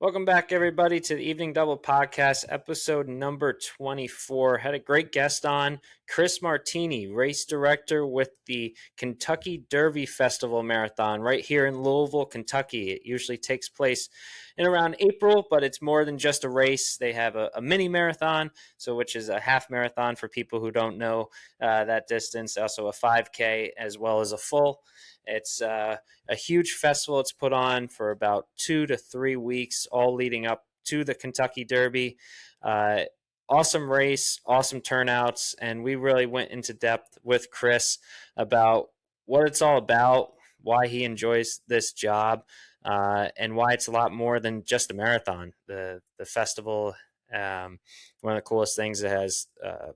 Welcome back, everybody, to the Evening Double Podcast, episode number 24. Had a great guest on, Chris Martini, race director with the Kentucky Derby Festival Marathon right here in Louisville, Kentucky. It usually takes place in around April, but it's more than just a race. They have a mini marathon, which is a half marathon for people who don't know that distance, also a 5K as well as a full. It's a huge festival. It's put on for about 2 to 3 weeks, all leading up to the Kentucky Derby. Uh, awesome race, awesome turnouts, and we really went into depth with Chris about what it's all about, why he enjoys this job, and why it's a lot more than just a marathon. The festival, one of the coolest things, it has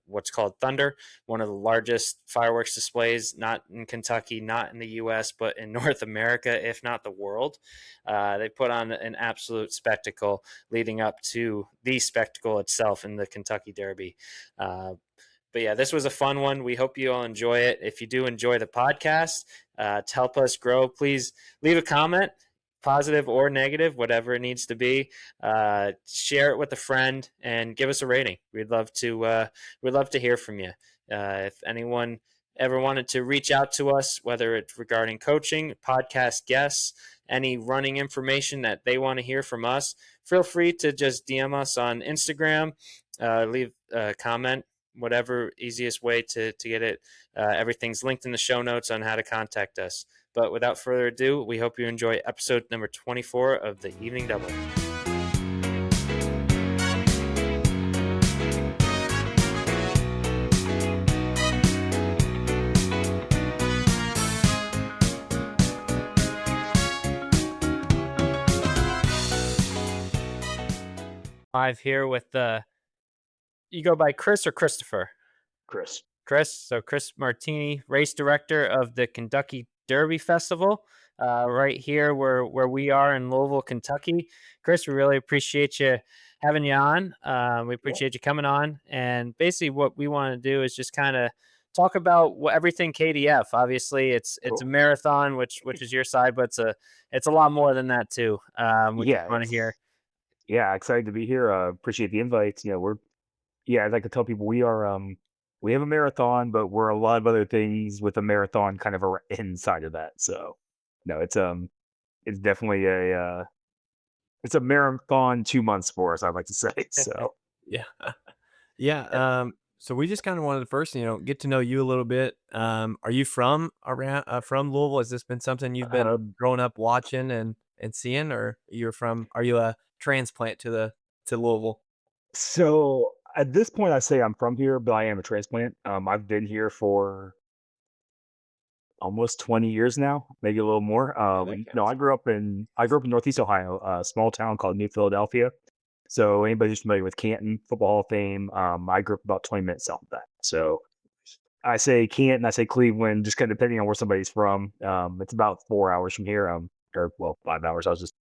what's called Thunder, one of the largest fireworks displays, not in Kentucky, not in the U.S., but in North America, if not the world. They put on an absolute spectacle leading up to the spectacle itself in the Kentucky Derby. But yeah, this was a fun one. We hope you all enjoy it. If you do enjoy the podcast, to help us grow, please leave a comment, positive or negative, whatever it needs to be. Share it with a friend and give us a rating. We'd love to hear from you. If anyone ever wanted to reach out to us, whether it's regarding coaching, podcast guests, any running information that they want to hear from us, feel free to just DM us on Instagram, leave a comment, whatever easiest way to get it. Everything's linked in the show notes on how to contact us. But without further ado, we hope you enjoy episode number 24 of the Evening Double. Live here with you go by Chris or Christopher? Chris. Chris. So Chris Martini, race director of the Kentucky Derby Festival, right here where we are in Louisville, Kentucky. Chris, we really appreciate you having you on. We Yeah. appreciate you coming on. And basically, what we want to do is just kind of talk about everything KDF. Obviously, it's a Cool. marathon, which is your side, but it's a lot more than that too. We just Yeah, want to hear. excited to be here. Appreciate the invite. I'd like to tell people we have a marathon, but we're a lot of other things with a marathon kind of inside of that. So, no, it's definitely it's a marathon 2 months for us. I'd like to say. So, Yeah. Yeah, yeah. so we just kinda wanted to first, get to know you a little bit. Are you from Louisville? Has this been something you've been Um, growing up watching and seeing, or are you a transplant to Louisville? so at this point, I say I'm from here, but I am a transplant. I've been here for almost 20 years now, maybe a little more. Yeah, that No, counts. I grew up in Northeast Ohio, a small town called New Philadelphia. So anybody who's familiar with Canton Football Hall of Fame, I grew up about 20 minutes south of that. So I say Canton, I say Cleveland, just kind of depending on where somebody's from. It's about 4 hours from here, or well, 5 hours. I was just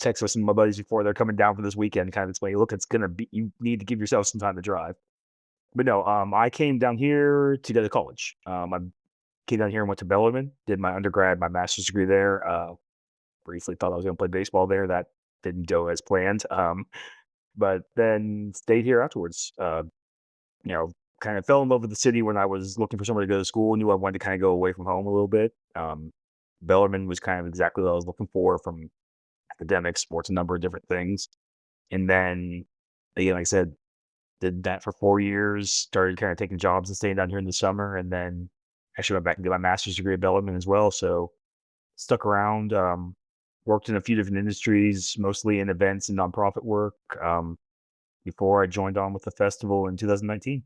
texting with some of my buddies before they're coming down for this weekend, kind of explaining, look, it's gonna be you need to give yourself some time to drive. But no, I came down here to go to college. I came down here and went to Bellarmine, did my undergrad, my master's degree there. Briefly thought I was going to play baseball there. That didn't go as planned. But then stayed here afterwards. You know, kind of fell in love with the city when I was looking for somewhere to go to school. Knew I wanted to kind of go away from home a little bit. Bellarmine was kind of exactly what I was looking for from academics, sports, a number of different things. And then, again, like I said, did that for 4 years. Started kind of taking jobs and staying down here in the summer, and then actually went back and did my master's degree at Bellarmine as well. So stuck around, worked in a few different industries, mostly in events and nonprofit work, before I joined on with the festival in 2019.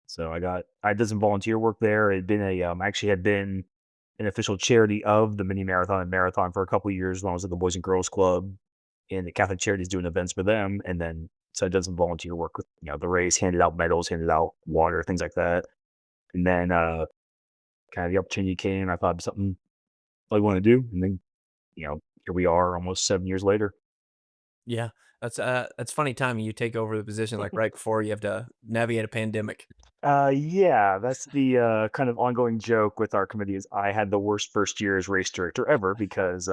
So I did some volunteer work there. It had been I actually had been an official charity of the mini marathon and marathon for a couple of years when I was at the Boys and Girls Club and the Catholic Charities doing events for them. And then so I did some volunteer work with the race, handed out medals, handed out water, things like that. And then kind of the opportunity came. I thought it was something I want to do, and then here we are almost 7 years later. Yeah, that's funny timing. You take over the position, like, right before you have to navigate a pandemic. Yeah, that's the kind of ongoing joke with our committee is I had the worst first year as race director ever because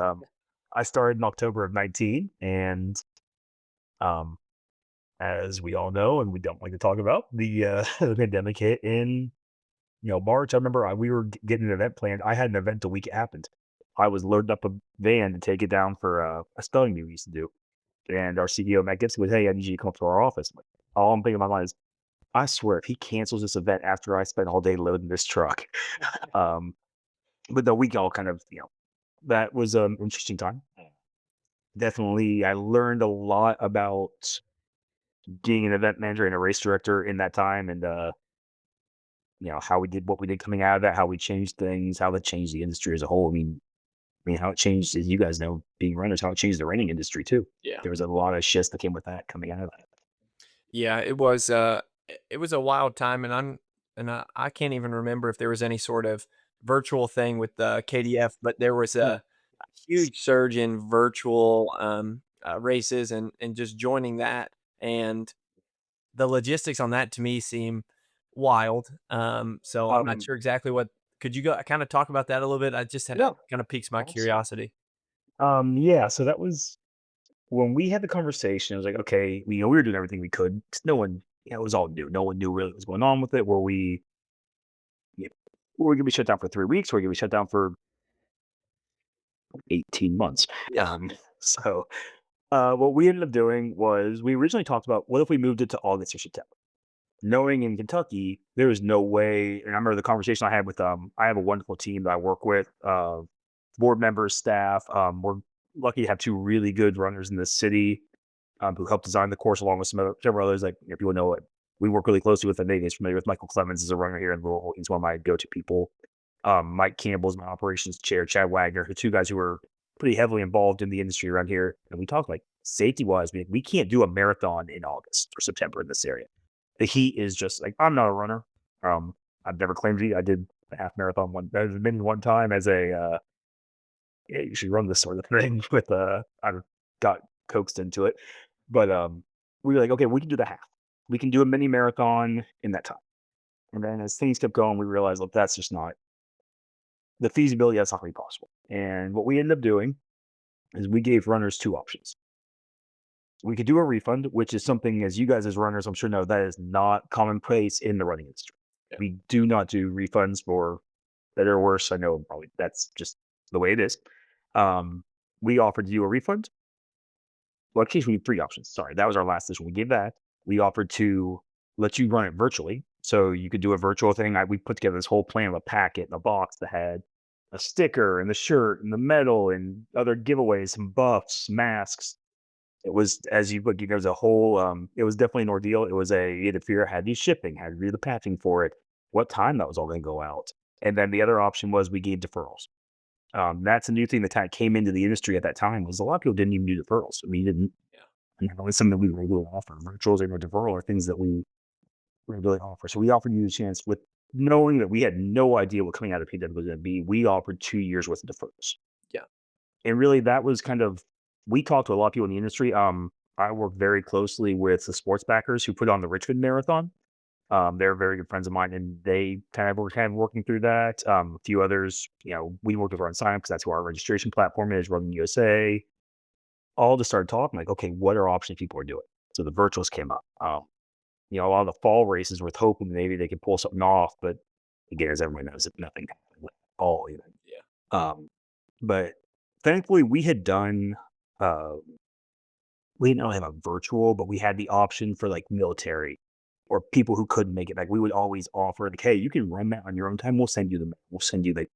I started in October of 19, and um, as we all know, and we don't like to talk about, the pandemic hit in March. I remember we were getting an event planned. I had an event the week it happened. I was loading up a van to take it down for a spelling bee we used to do, and our CEO Matt Gibson was, "Hey, I need you to come up to our office." All I'm thinking in my mind is, I swear, if he cancels this event after I spent all day loading this truck, um, but the week all kind of that was an interesting time. Definitely, I learned a lot about being an event manager and a race director in that time, and how we did what we did coming out of that, how we changed things, how that changed the industry as a whole. I mean, how it changed, as you guys know, being runners, how it changed the running industry too. Yeah. There was a lot of shifts that came with that coming out of that. Yeah, it was a wild time, and I can't even remember if there was any sort of virtual thing with the KDF, but there was Yeah. a huge surge in virtual races and just joining that, and the logistics on that to me seem wild. So I'm not Um, sure exactly what. Could you go kind of talk about that a little bit? I just had yeah, kind of piques my awesome. curiosity. Yeah, so that was when we had the conversation. I was like, okay, we were doing everything we could 'cause no one, it was all new. No one knew really what was going on with it. You know, were we gonna be shut down for 3 weeks? Were we gonna be shut down for 18 months? Yeah. Um, so what we ended up doing was we originally talked about what if we moved it to August or September, knowing in Kentucky there was no way. And I remember the conversation I had with I have a wonderful team that I work with, board members, staff. We're lucky to have two really good runners in this city, who helped design the course along with several others. Like, if people know it, we work really closely with, and maybe is familiar with Michael Clemens, is a runner here in Louisville. He's one of my go-to people. Mike Campbell's my operations chair, Chad Wagner, who two guys who are pretty heavily involved in the industry around here. And we talk like safety wise, we can't do a marathon in August or September in this area. The heat is just like, I'm not a runner. Um, I've never claimed to be. I did a half marathon one time as a yeah, you should run this sort of thing with I got coaxed into it. But we were like, okay, we can do the half. We can do a mini marathon in that time. And then as things kept going, we realized, look, that's just not the feasibility. That's not really possible. And what we ended up doing is we gave runners two options. We could do a refund, which is something, as you guys as runners, I'm sure know, that is not commonplace in the running industry. Yeah. We do not do refunds for better or worse. I know probably that's just the way it is. Um, we offered to do a refund. Well, actually, we had three options. Sorry, that was our last decision. We gave that. We offered to let you run it virtually, so you could do a virtual thing. We put together this whole plan of a packet and a box that had a sticker and the shirt and the medal and other giveaways, some buffs, masks. It was, as you look, there was a whole. It was definitely an ordeal. It was you had to figure out how to do shipping, how to do the patching for it, what time that was all going to go out, and then the other option was we gave deferrals. That's a new thing that kind of came into the industry at that time. Was a lot of people didn't even do deferrals. I mean, didn't. Yeah. It's something we regularly offer. Virtuals and deferral are things that we regularly offer. So we offered you the chance, with knowing that we had no idea what coming out of the pandemic was going to be. We offered 2 years worth of deferrals, Yeah. and really that was kind of, we talked to a lot of people in the industry. I work very closely with the sports backers who put on the Richmond Marathon. They're very good friends of mine, and they were kind of working through that. A few others, we worked with Run Sign because that's who our registration platform is, Run USA. All just started talking like, okay, what are options people are doing? So the virtuals came up. A lot of the fall races with hoping maybe they could pull something off, but again, as everyone knows, it nothing happened with fall even. Yeah. But thankfully, uh, we didn't really have a virtual, but we had the option for like military or people who couldn't make it. Like, we would always offer, like, hey, you can run that on your own time. We'll send you the,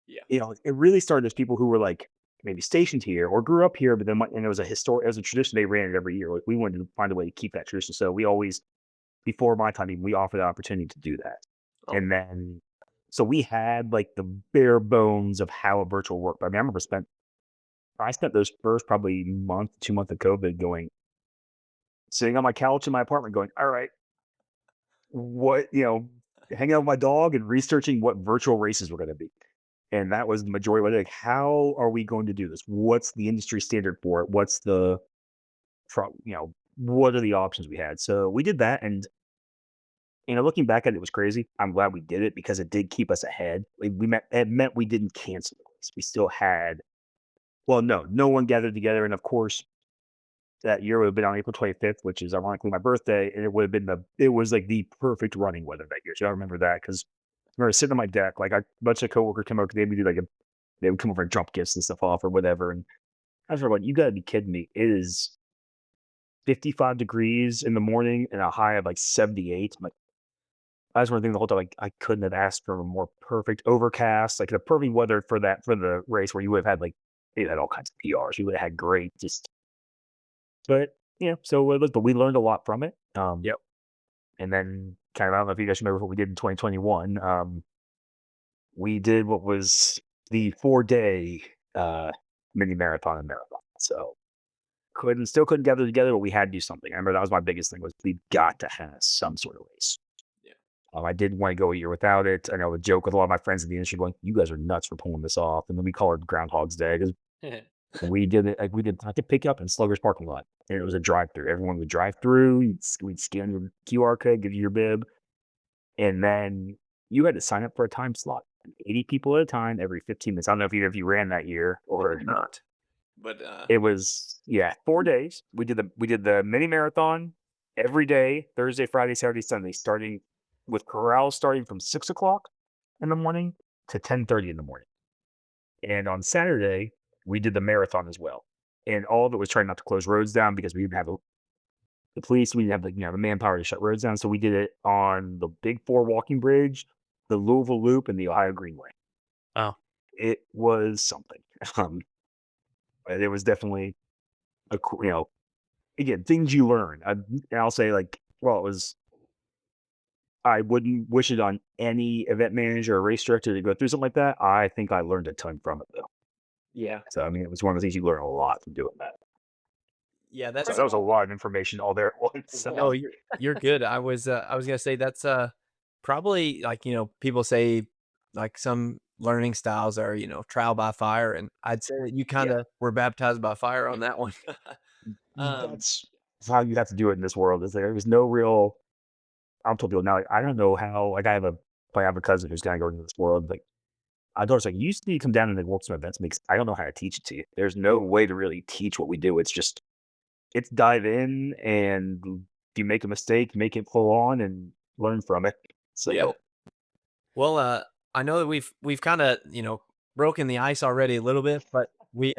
Yeah. it really started as people who were like maybe stationed here or grew up here, but then and it was a tradition. They ran it every year. Like, we wanted to find a way to keep that tradition. So we always, before my time, even, we offered the opportunity to do that. Oh, And then, so we had like the bare bones of how a virtual worked. But I mean, I spent those first probably month, 2 months of COVID sitting on my couch in my apartment going, all right, what, hanging out with my dog and researching what virtual races were going to be. And that was the majority of it. Like, how are we going to do this? What's the industry standard for it? What are the options we had? So we did that. And, looking back at it, it was crazy. I'm glad we did it because it did keep us ahead. It meant we didn't cancel the race. We still had Well, no one gathered together, and of course, that year would have been on April 25th, which is ironically my birthday, and it was like the perfect running weather that year. So I remember that because I remember sitting on my deck, like a bunch of coworkers came over, they would come over and drop gifts and stuff off or whatever. And I was like, you gotta be kidding me. It is 55 degrees in the morning and a high of like 78. I'm like, I just want to think the whole time, like, I couldn't have asked for a more perfect overcast, like the perfect weather for for the race where you would have had like, it had all kinds of PRs. You would have had great, just, but yeah, so look, but we learned a lot from it. Yep. And then kind of, I don't know if you guys remember what we did in 2021. We did what was the 4-day mini marathon and marathon. So couldn't gather together, but we had to do something. I remember that was my biggest thing was we got to have some sort of race. Yeah. I didn't want to go a year without it. I know a joke with a lot of my friends in the industry going, "You guys are nuts for pulling this off." And then we call it Groundhog's Day because we did it. Like I could pick you up in Slugger's parking lot, and it was a drive-through. Everyone would drive through. We'd scan your QR code, give you your bib, and then you had to sign up for a time slot. 80 people at a time every 15 minutes. I don't know if either of you ran that year or Not. But it was, yeah, 4 days. We did the mini marathon every day, Thursday, Friday, Saturday, Sunday, starting with corral starting from 6 o'clock in the morning to 10:30 in the morning. And on Saturday, we did the marathon as well. And all of it was trying not to close roads down because we didn't have the police, we didn't have the manpower to shut roads down. So we did it on the Big Four walking bridge, the Louisville Loop, and the Ohio Greenway. Oh, It was something. Um, but it was definitely again, things you learn. And I'll say like, well, it was. I wouldn't wish it on any event manager or race director to go through something like that. I think I learned a ton from it though. yeah. So I mean, it was one of the things you learn a lot from doing that. Yeah, So that's that was a lot of information all there at once. no, you're good. I was gonna say that's probably like, people say like some learning styles are, trial by fire, and I'd say that you Yeah, kinda were baptized by fire on that one. Um, that's how you have to do it in this world. Is there was no real. I'm told people now. Like, I don't know how. Like I have a cousin who's gonna go into this world. Like I told her, like, you used to come down and like, work some events. Because I don't know how to teach it to you. There's no way to really teach what we do. It's just it's dive in, and if you make a mistake, make it full on and learn from it. yeah. So Well, I know that we've kinda, broken the ice already a little bit, but we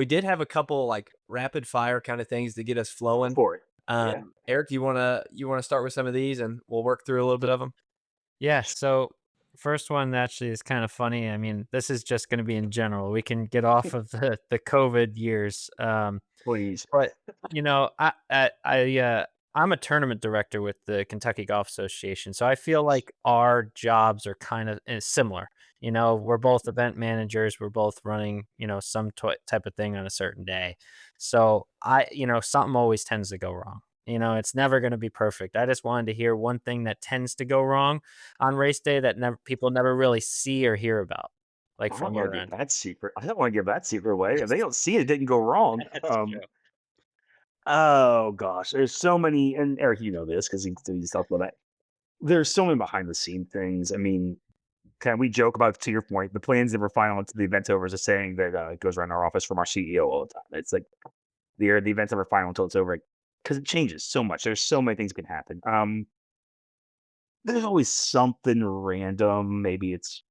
did have a couple, like, rapid fire kinda things to get us go flowing. for it. Yeah. Eric, you wanna start with some of these, and we'll work through a little bit of them. yeah. So, first one actually is kind of funny. I mean, this is just going to be in general. We can get off of the COVID years. Please. But, I'm a tournament director with the Kentucky Golf Association, so I feel like our jobs are kind of similar. We're both event managers. We're both running, some type of thing on a certain day. So something always tends to go wrong. It's never going to be perfect. I just wanted to hear one thing that tends to go wrong on race day that people never really see or hear about, like I don't from want your to give end. that secret. I don't want to give that secret away. If they don't see it, it didn't go wrong. That's true. Oh gosh, there's so many, and Eric, you know this because he's talked about that. There's so many behind the scene things. I mean, can we joke about to your point? The plans that were final until the event's over is a saying that goes around our office from our CEO all the time. It's like the event's never final until it's over because it changes so much. There's so many things can happen. There's always something random. Maybe it's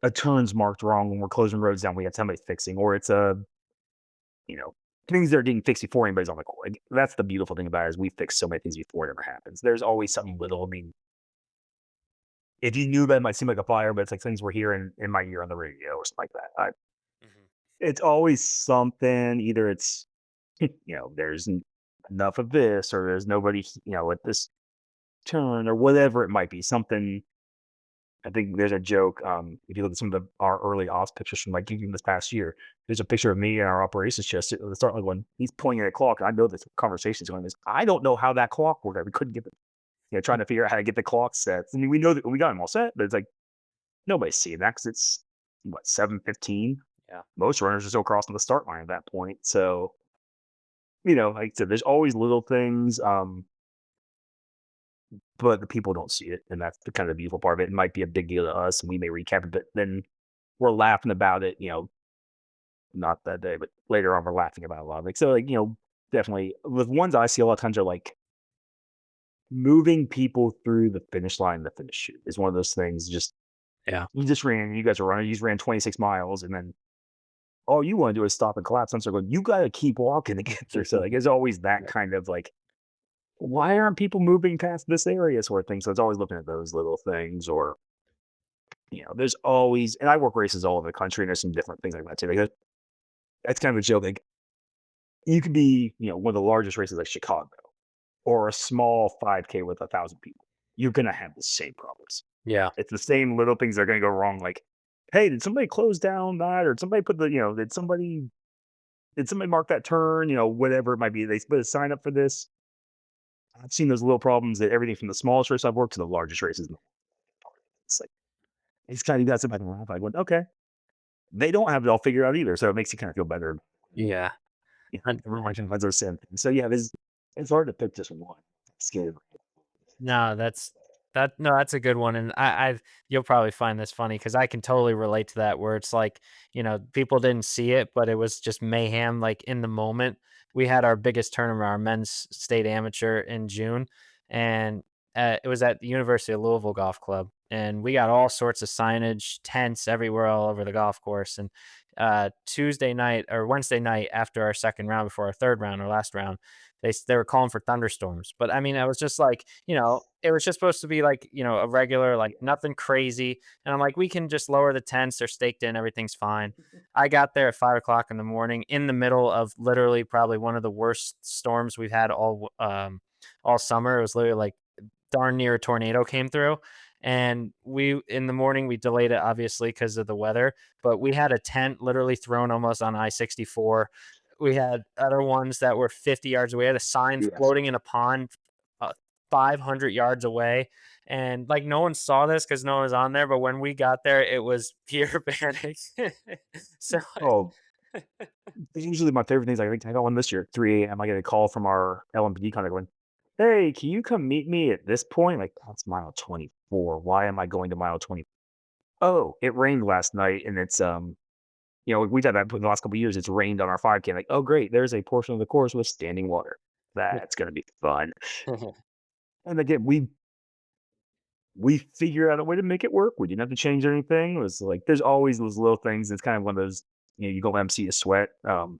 a turn's marked wrong when we're closing roads down. We got somebody fixing, or it's you know, things that are getting fixed before anybody's on the call. Like, that's the beautiful thing about it is we fix so many things before it ever happens. There's always something little. I mean, if you knew about it, it might seem like a fire, but it's like things we're hearing in my ear on the radio or something like that. Mhm. It's always something. Either it's there's enough of this, or there's nobody at this turn, or whatever it might be. Something. I think there's a joke. If you look at some of our early ops pictures from like even this past year, there's a picture of me and our operations chest at the start, like when he's pointing at a clock. And I know this conversation's going. This I don't know how that clock worked. We couldn't get it. Trying to figure out how to get the clock set. I mean, we know that we got them all set, but it's like nobody's seeing that because it's what 7:15. Yeah. Most runners are still crossing the start line at that point. So like I said, there's always little things. But the people don't see it, and that's the kind of beautiful part of it. It might be a big deal to us, and we may recap it, but then we're laughing about it, not that day, but later on we're laughing about a lot of it. So like, definitely the ones I see a lot of times are like moving people through the finish line. The finish shoot is one of those things. Just Yeah. you guys are running, you just ran 26 miles, and then all you want to do is stop and collapse. I'm sort of going, you got to keep walking to get through. So like, there's always that kind of like, why aren't people moving past this area sort of thing? So it's always looking at those little things, or there's always, and I work races all over the country, and there's some different things like that too. Like that's kind of a joke. Like you could be, one of the largest races like Chicago, or a small 5K with 1,000 people. You're gonna have the same problems. Yeah. It's the same little things that are gonna go wrong. Like, hey, did somebody close down that, or did somebody put the, did somebody mark that turn? Whatever it might be. They put a sign up for this. I've seen those little problems at everything from the smallest race I've worked to the largest races. It's like it's kind of got somebody laugh. I went, okay, they don't have it all figured out either, so it makes you kind of feel better. Yeah. Everyone can find those same things. So yeah, it's hard to pick just one. It's scary. No, that's a good one, and I you'll probably find this funny because I can totally relate to that. Where it's like, people didn't see it, but it was just mayhem. Like in the moment, we had our biggest tournament, our men's state amateur in June, and it was at the University of Louisville Golf Club, and we got all sorts of signage, tents everywhere, all over the golf course. And Tuesday night or Wednesday night after our second round, before our third round, our last round, they were calling for thunderstorms. But I mean, I was just like, it was just supposed to be like, a regular, like nothing crazy. And I'm like, we can just lower the tents. They're staked in. Everything's fine. I got there at 5 o'clock in the morning in the middle of literally probably one of the worst storms we've had all summer. It was literally like darn near a tornado came through. And in the morning, we delayed it obviously because of the weather, but we had a tent literally thrown almost on I-64. We had other ones that were 50 yards away. We had a sign floating in a pond 500 yards away. And like no one saw this because no one was on there. But when we got there, it was pure panic. So Oh, usually my favorite things. I think I got one this year. 3 a.m. I get a call from our LMPD kind of going, "Hey, can you come meet me at this point?" Like that's mile 24. Why am I going to mile 20? Oh, it rained last night, and it's we've had that for the last couple of years. It's rained on our 5K. Like, oh great, there's a portion of the course with standing water. That's gonna be fun. And again, we figure out a way to make it work. We didn't have to change anything. It was like there's always those little things. It's kind of one of those, you go MC a sweat. And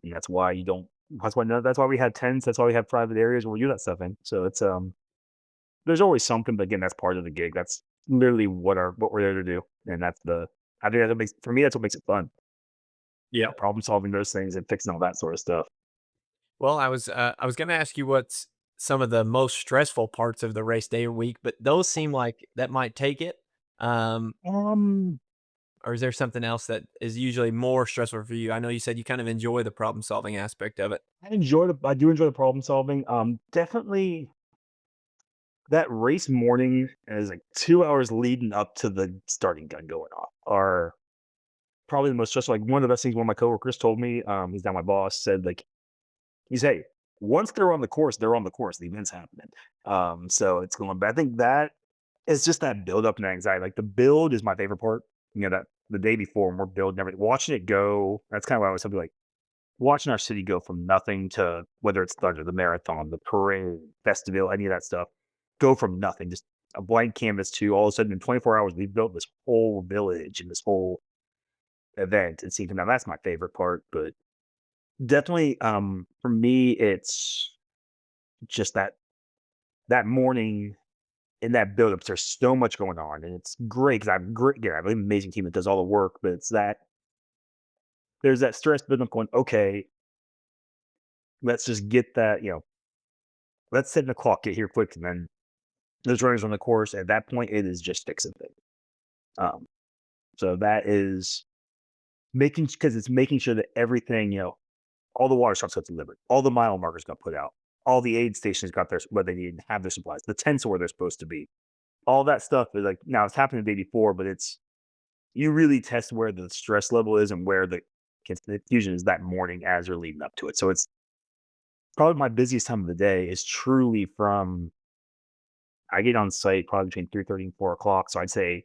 that's why you don't that's why we had tents. That's why we have private areas where we do that stuff in. So it's there's always something, but again, that's part of the gig. That's literally what we're there to do. And I think that makes for me that's what makes it fun. Yeah. Problem solving those things and fixing all that sort of stuff. Well, I was gonna ask you what's some of the most stressful parts of the race day or week, but those seem like that might take it. Um, Um or is there something else that is usually more stressful for you? I know you said you kind of enjoy the problem solving aspect of it. I do enjoy the problem solving. Definitely that race morning is like 2 hours leading up to the starting gun going off are probably the most stressful. Like one of the best things one of my coworkers told me, he's now my boss, said like he's hey, once they're on the course, they're on the course. The event's happening. So it's going. But I think that it's just that build up and anxiety. Like the build is my favorite part. That the day before when we're building everything, watching it go. That's kind of why I was something like watching our city go from nothing to whether it's Thunder, the marathon, the parade, festival, any of that stuff, go from nothing, just a blank canvas to all of a sudden in 24 hours we've built this whole village and this whole event and seeing now that's my favorite part. But definitely for me it's just that morning in that buildup. There's so much going on and it's great because I'm great. Yeah, I have an amazing team that does all the work, but it's that there's that stress buildup going, okay, let's just get that, let's set the clock, get here quick, and then those runners on the course. At that point, it is just fixing things. Um, so that is making sure that everything, all the water stops got delivered, all the mile markers got put out, all the aid stations got their what they need and have their supplies, the tents are where they're supposed to be. All that stuff is like now it's happened the day before, but it's you really test where the stress level is and where the confusion is that morning as you're leading up to it. So it's probably my busiest time of the day is truly from I get on site probably between 3:30 and 4 o'clock. So I'd say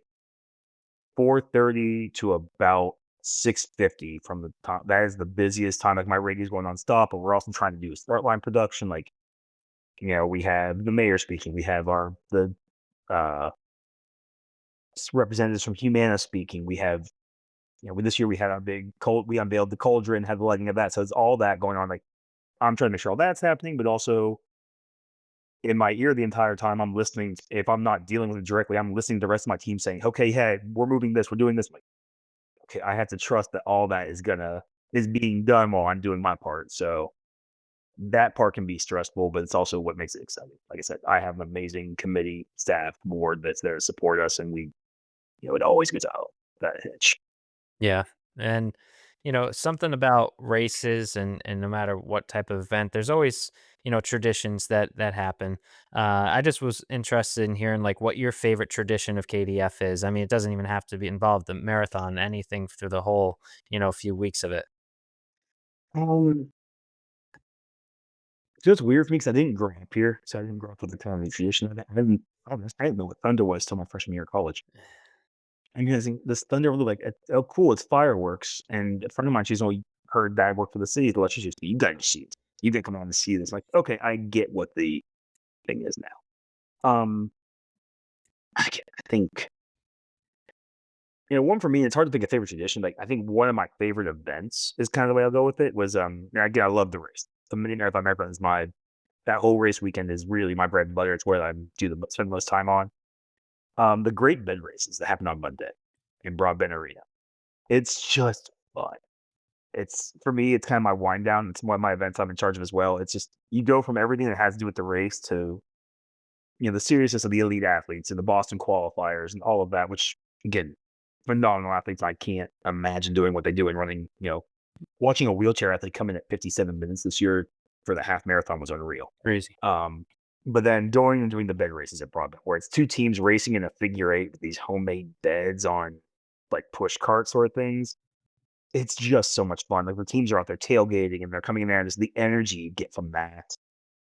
4:30 to about 6:50 from the top. That is the busiest time. Like my radio's going nonstop, but we're also trying to do a start line production. Like, we have the mayor speaking. We have the uh, representatives from Humana speaking. We have, this year we had our we unveiled the cauldron, had the lighting of that. So it's all that going on. Like, I'm trying to make sure all that's happening, but also in my ear the entire time I'm listening. If I'm not dealing with it directly, I'm listening to the rest of my team saying, okay, hey, we're moving this, we're doing this. I'm like, okay, I have to trust that all that is being done while I'm doing my part. So that part can be stressful, but it's also what makes it exciting. Like I said, I have an amazing committee, staff, board that's there to support us, and it always gets out that hitch. Yeah. And, something about races and no matter what type of event, there's always, traditions that happen. I just was interested in hearing like what your favorite tradition of KDF is. I mean, it doesn't even have to be involved the marathon, anything through the whole, few weeks of it. Um, it's just weird for me because I didn't grow up here, so I didn't grow up with the kind of tradition. I didn't know what Thunder was till my freshman year of college. And because this Thunder, like, oh, cool, it's fireworks. And a friend of mine, she's only heard that I work for the city. So she's just, you got to see it. You didn't come on to see this. Like, okay, I get what the thing is now. I think, one for me, it's hard to pick a favorite tradition. Like, I think one of my favorite events is kind of the way I'll go with it was, again, I love the race. The Mini-Marathon is that whole race weekend is really my bread and butter. It's where I spend the most time on. The Great Bend races that happen on Monday in Broadbent Arena. It's just fun. For me, it's kind of my wind down. It's one of my events I'm in charge of as well. It's just, you go from everything that has to do with the race to, the seriousness of the elite athletes and the Boston qualifiers and all of that, which, again, phenomenal athletes. I can't imagine doing what they do in running, watching a wheelchair athlete come in at 57 minutes this year for the half marathon was unreal. Crazy. But then going and doing the bed races at Broadbent, where it's two teams racing in a figure eight with these homemade beds on like push cart sort of things. It's just so much fun. Like the teams are out there tailgating and they're coming in there, and just the energy you get from that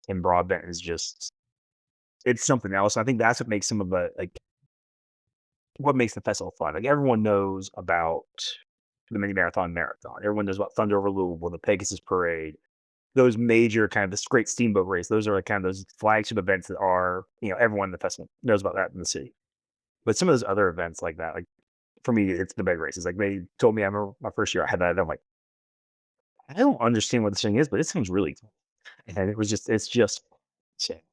in Broadbent is just, it's something else. I think that's what makes some of what makes the festival fun. Like everyone knows about the marathon. Everyone knows about Thunder over Louisville, the Pegasus Parade, those major kind of this great steamboat race. Those are like kind of those flagship events that are, everyone in the festival knows about that in the city. But some of those other events like that, like for me, it's the big races. Like they told me, I remember my first year I had that. And I'm like, I don't understand what this thing is, but it sounds really cool. And it's just shit.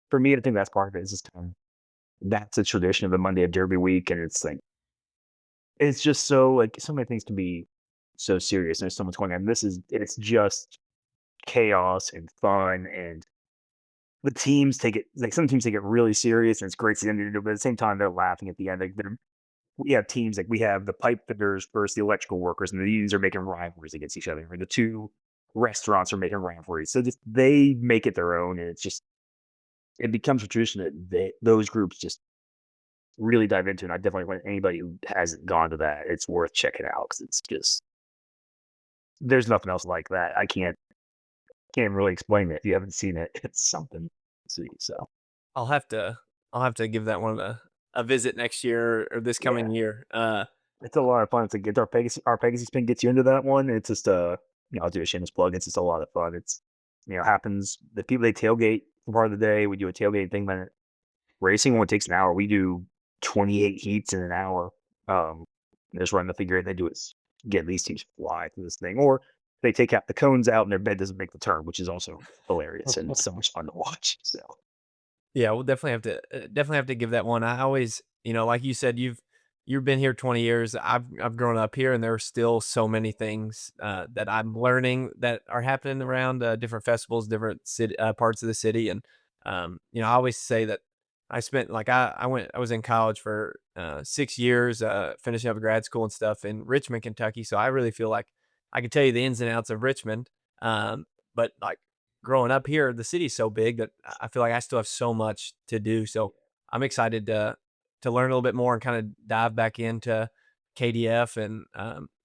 For me, I think that's part of it. Is just kind of, that's a tradition of the Monday of Derby week. And it's like, it's just so like so many things can be so serious. And there's so much going on. It's just chaos and fun. And the teams take it, like some teams take it really serious and it's great to see them do it, but at the same time, they're laughing at the end. Like we have teams like we have the pipe fitters versus the electrical workers, and these are making rivalries against each other. Or the two restaurants are making rivalries, so just they make it their own, and it becomes a tradition that those groups just really dive into. And I definitely want anybody who hasn't gone to that, it's worth checking out because it's just there's nothing else like that. I can't really explain it if you haven't seen it. It's something to see. So I'll have to give that one a visit next year or this yeah. coming year. It's a lot of fun. It's a get our Pegasus spin gets you into that one. It's just I'll do a shameless plug. It's just a lot of fun. It's happens. The people they tailgate for part of the day. We do a tailgate thing, but racing only takes an hour. We do 28 heats in an hour. Just run the figure eight. They do it. Get these teams fly through this thing, or they take out the cones out and their bed doesn't make the turn, which is also hilarious and so much fun to watch. So Yeah, we'll definitely have to give that one. I always, like you said, you've been here 20 years. I've grown up here, and there are still so many things that I'm learning that are happening around different festivals, different city parts of the city. And I always say that I spent like I was in college for 6 years, finishing up grad school and stuff in Richmond, Kentucky. So I really feel like I can tell you the ins and outs of Richmond. But like growing up here, the city's so big that I feel like I still have so much to do. So I'm excited to learn a little bit more and kind of dive back into KDF. And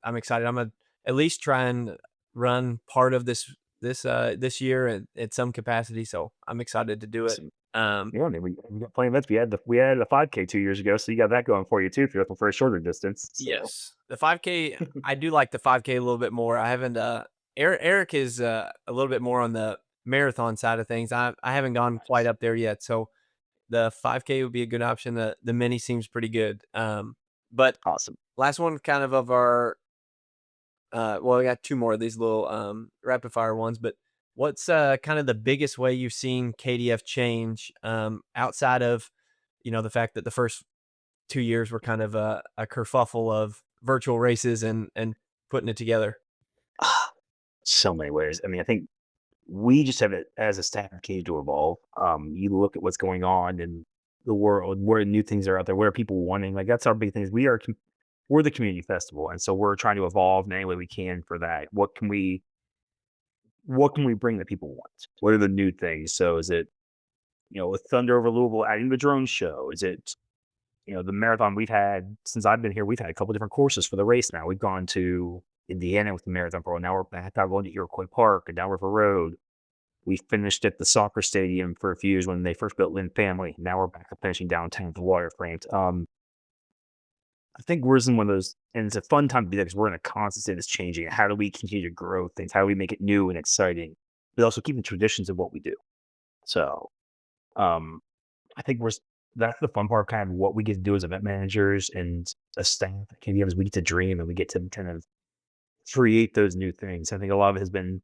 I'm excited. I'm gonna at least try and run part of this this year at some capacity. So I'm excited to do it. Awesome. Um, Yeah, I mean, we got plenty of events. We had a 5K 2 years ago, so you got that going for you too if you're looking for a shorter distance. So yes, the 5K. I do like the 5K a little bit more. I haven't. Eric is a little bit more on the marathon side of things. I haven't gone quite up there yet. So the 5K would be a good option. The mini seems pretty good. But awesome. last one, kind of our. Well, we got two more of these little rapid fire ones. But what's kind of the biggest way you've seen KDF change outside of the fact that the first 2 years were kind of a kerfuffle of virtual races and putting it together? So many ways. I mean, I think we just have it as a staff continue to evolve. You look at what's going on in the world, where new things are out there, where are people wanting. Like that's our big thing. Is we're the community festival, and so we're trying to evolve in any way we can for that. What can we bring that people want? What are the new things? So is it with Thunder over Louisville adding the drone show? Is it the marathon we've had since I've been here? We've had a couple different courses for the race now. We've gone to Indiana with the marathon pro. Now we're back out going to Iroquois Park and Down River Road. We finished at the soccer stadium for a few years when they first built Lynn Family. Now we're back up finishing downtown at the Waterfront. I think we're in one of those, and it's a fun time to be there because we're in a constant state that's changing. How do we continue to grow things? How do we make it new and exciting, but also keep the traditions of what we do? So, um, I think that's the fun part, kind of what we get to do as event managers and a staff at KDF is we get to dream and we get to kind of create those new things. I think a lot of it has been,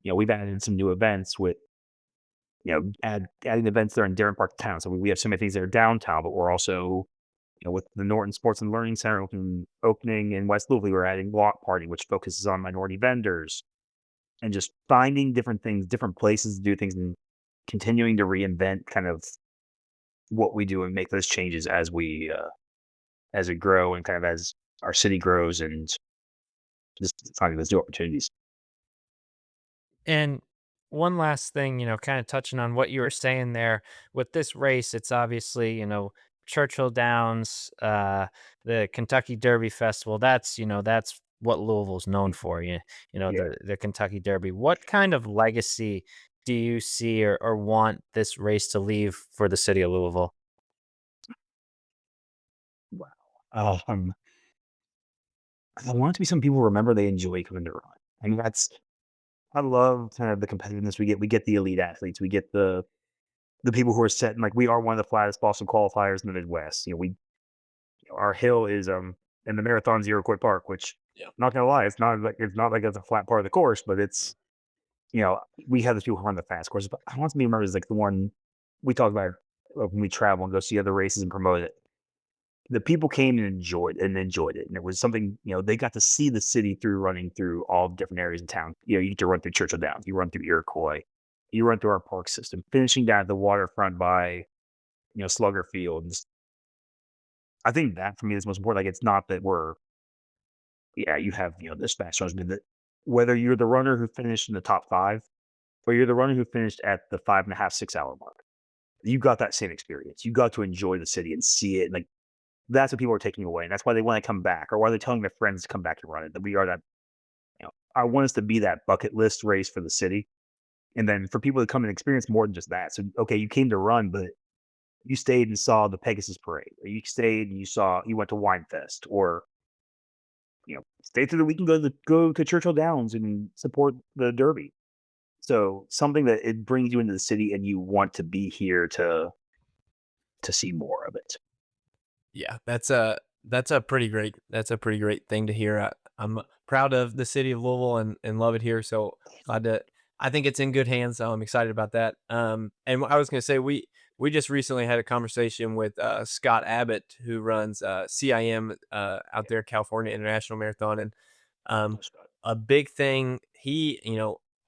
we've added in some new events with, adding events there in different parts of town. So we have so many things that are downtown, but we're also, with the Norton Sports and Learning Center opening in West Louisville, we're adding Block Party, which focuses on minority vendors and just finding different things, different places to do things and continuing to reinvent kind of what we do and make those changes as we grow and kind of as our city grows and just finding those new opportunities. And one last thing, kind of touching on what you were saying there with this race, it's obviously, Churchill Downs, the Kentucky Derby Festival. That's what Louisville's known for. Yeah. The Kentucky Derby. What kind of legacy do you see or want this race to leave for the city of Louisville? Wow. I want it to be some people remember they enjoy coming to run. I mean, I love kind of the competitiveness we get. We get the elite athletes. We get the people who are setting, like, we are one of the flattest Boston qualifiers in the Midwest. Our hill is in the marathon's Iroquois Park, which Yeah. not gonna lie, it's not like it's a flat part of the course, but it's we have those people who run the fast courses. But I want to be remembered as like the one we talk about when we travel and go see other races and promote it. The people came and enjoyed it. And it was something, they got to see the city through running through all the different areas in town. You get to run through Churchill Downs, you run through Iroquois, you run through our park system, finishing down at the waterfront by, Slugger Field. I think that for me is most important. Like, it's not that you have, this fast runners, but that whether you're the runner who finished in the top five or you're the runner who finished at the 5.5, 6 hour mark, you got that same experience. You got to enjoy the city and see it. Like, that's what people are taking away, and that's why they wanna come back, or why they're telling their friends to come back and run it, that we are that I want us to be that bucket list race for the city, and then for people to come and experience more than just that. So, okay, you came to run, but you stayed and saw the Pegasus Parade, or you stayed and you went to Wine Fest, or, stay through the week and go to Churchill Downs and support the Derby. So, something that it brings you into the city and you want to be here to see more of it. Yeah, that's a pretty great thing to hear. I'm proud of the city of Louisville and love it here. So glad to. I think it's in good hands. So I'm excited about that. And I was going to say we just recently had a conversation with Scott Abbott, who runs CIM out there, California International Marathon, and um, a big thing he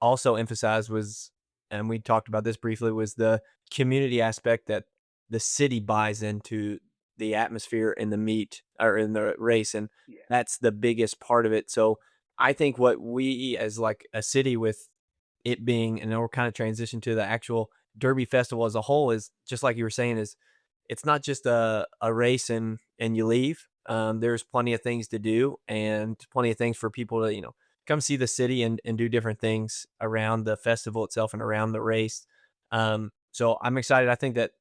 also emphasized was, and we talked about this briefly, was the community aspect that the city buys into the atmosphere in the meet or in the race, and Yeah. that's the biggest part of it. So I think what we as like a city with it being, and then we're kind of transition to the actual Derby Festival as a whole, is just like you were saying, is it's not just a race and you leave. There's plenty of things to do and plenty of things for people to come see the city and do different things around the festival itself and around the race. So I'm excited. I think that,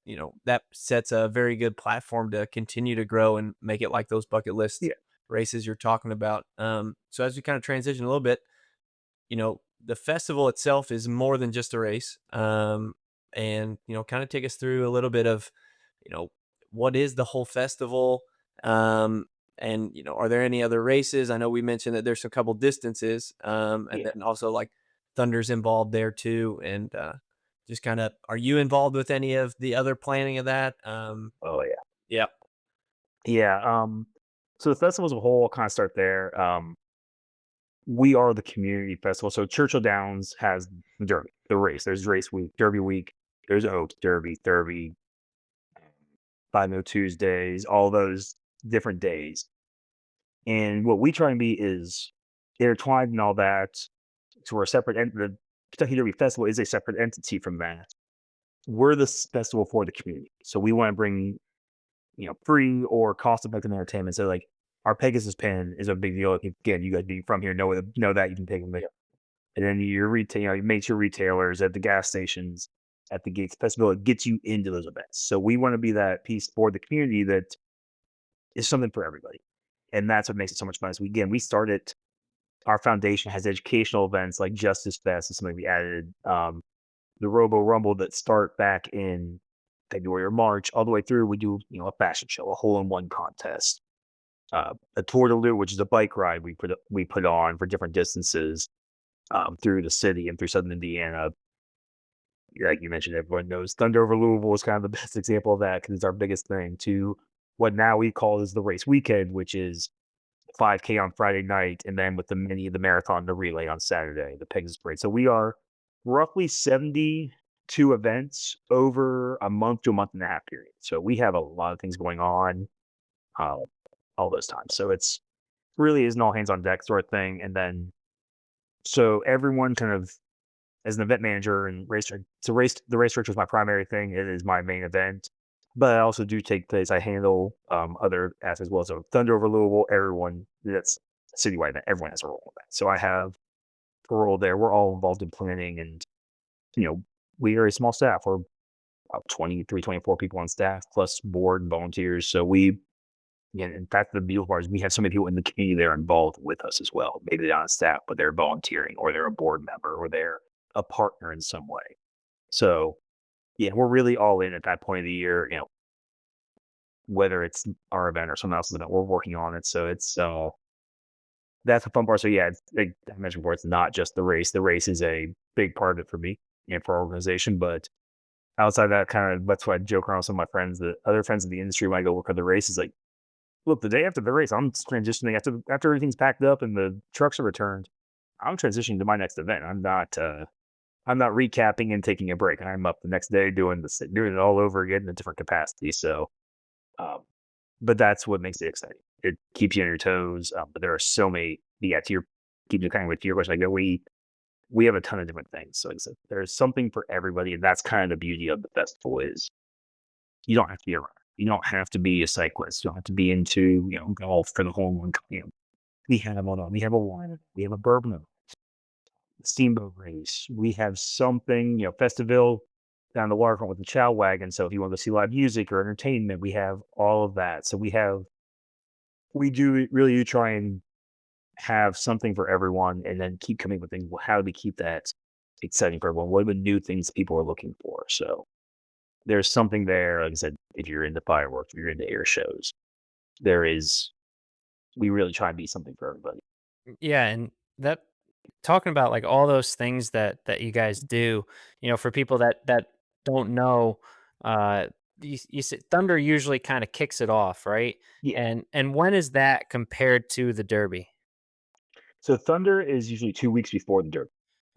that sets a very good platform to continue to grow and make it like those bucket list Yeah. races you're talking about. So as we kind of transition a little bit, the festival itself is more than just a race. And, kind of take us through a little bit of, you know, what is the whole festival? And, are there any other races? I know we mentioned that there's a couple distances, and Yeah. then also like Thunder's involved there too. And, just kind of, are you involved with any of the other planning of that? Oh yeah. Yeah. Yeah. So the festival as a whole, I'll kind of start there. We are the community festival. So Churchill Downs has the Derby, the race. There's race week, Derby week. There's Oaks, Derby, 5 Tuesdays, all those different days. And what we try and be is intertwined and all that. So we're a separate, the Kentucky Derby Festival is a separate entity from that. We're the festival for the community. So we want to bring, free or cost effective entertainment. So like our Pegasus pin is a big deal. Again, you guys being from here know that you can take them there. And then your retail, you major retailers at the gas stations, at the gates festival, it gets you into those events. So we want to be that piece for the community that is something for everybody. And that's what makes it so much fun. Is we started, our foundation has educational events like Justice Fest is something we added. The Robo Rumble that start back in February or March, all the way through. We do, a fashion show, a hole-in-one contest, a Tour de Lou, which is a bike ride we put on for different distances through the city and through Southern Indiana. Like you mentioned, everyone knows Thunder over Louisville is kind of the best example of that because it's our biggest thing. To what now we call is the race weekend, which is 5K on Friday night, and then with the marathon, the relay on Saturday, the Pegasus Parade. So we are roughly 72 events over a month to a month and a half period. So we have a lot of things going on uh, all those times. So it's really is an all hands on deck sort of thing. And then so everyone kind of as an event manager and the race director is my primary thing. It is my main event. But I also do take place. I handle other aspects as well. So Thunder over Louisville, everyone that's a citywide event. Everyone has a role in that. So I have a role there. We're all involved in planning, and we are a small staff. We're about 23, 24 people on staff plus board and volunteers. So in fact, the beautiful part is we have so many people in the community that are involved with us as well. Maybe they're on staff, but they're volunteering, or they're a board member, or they're a partner in some way. So yeah, we're really all in at that point of the year. Whether it's our event or someone else's event, we're working on it. So it's that's the fun part. So yeah, like I mentioned before, it's not just the race. The race is a big part of it for me and for our organization. But outside that, kind of that's why I joke around with some of my friends, the other friends in the industry when I go work on the race is like, look, the day after the race, I'm transitioning after everything's packed up and the trucks are returned. I'm transitioning to my next event. I'm not recapping and taking a break. I'm up the next day doing it all over again in a different capacity. So, um, but that's what makes it exciting. It keeps you on your toes. But there are so many. Yeah, keep you kind of with your question. Like we have a ton of different things. So like I said, there's something for everybody, and that's kind of the beauty of the festival is you don't have to be a runner. You don't have to be a cyclist. You don't have to be into golf for the whole one. We have we have a wine. We have a bourbon steamboat race. We have something, Festiville down the waterfront with the chow wagon. So if you want to see live music or entertainment, we have all of that. So we do really do try and have something for everyone and then keep coming with things. Well, how do we keep that exciting for everyone? What are the new things people are looking for? So there's something there. Like I said, if you're into fireworks, if you're into air shows, we really try and be something for everybody. Yeah, and that talking about like all those things that you guys do, for people that don't know, you said Thunder usually kind of kicks it off, right? Yeah. And when is that compared to the Derby? So Thunder is usually 2 weeks before the Derby.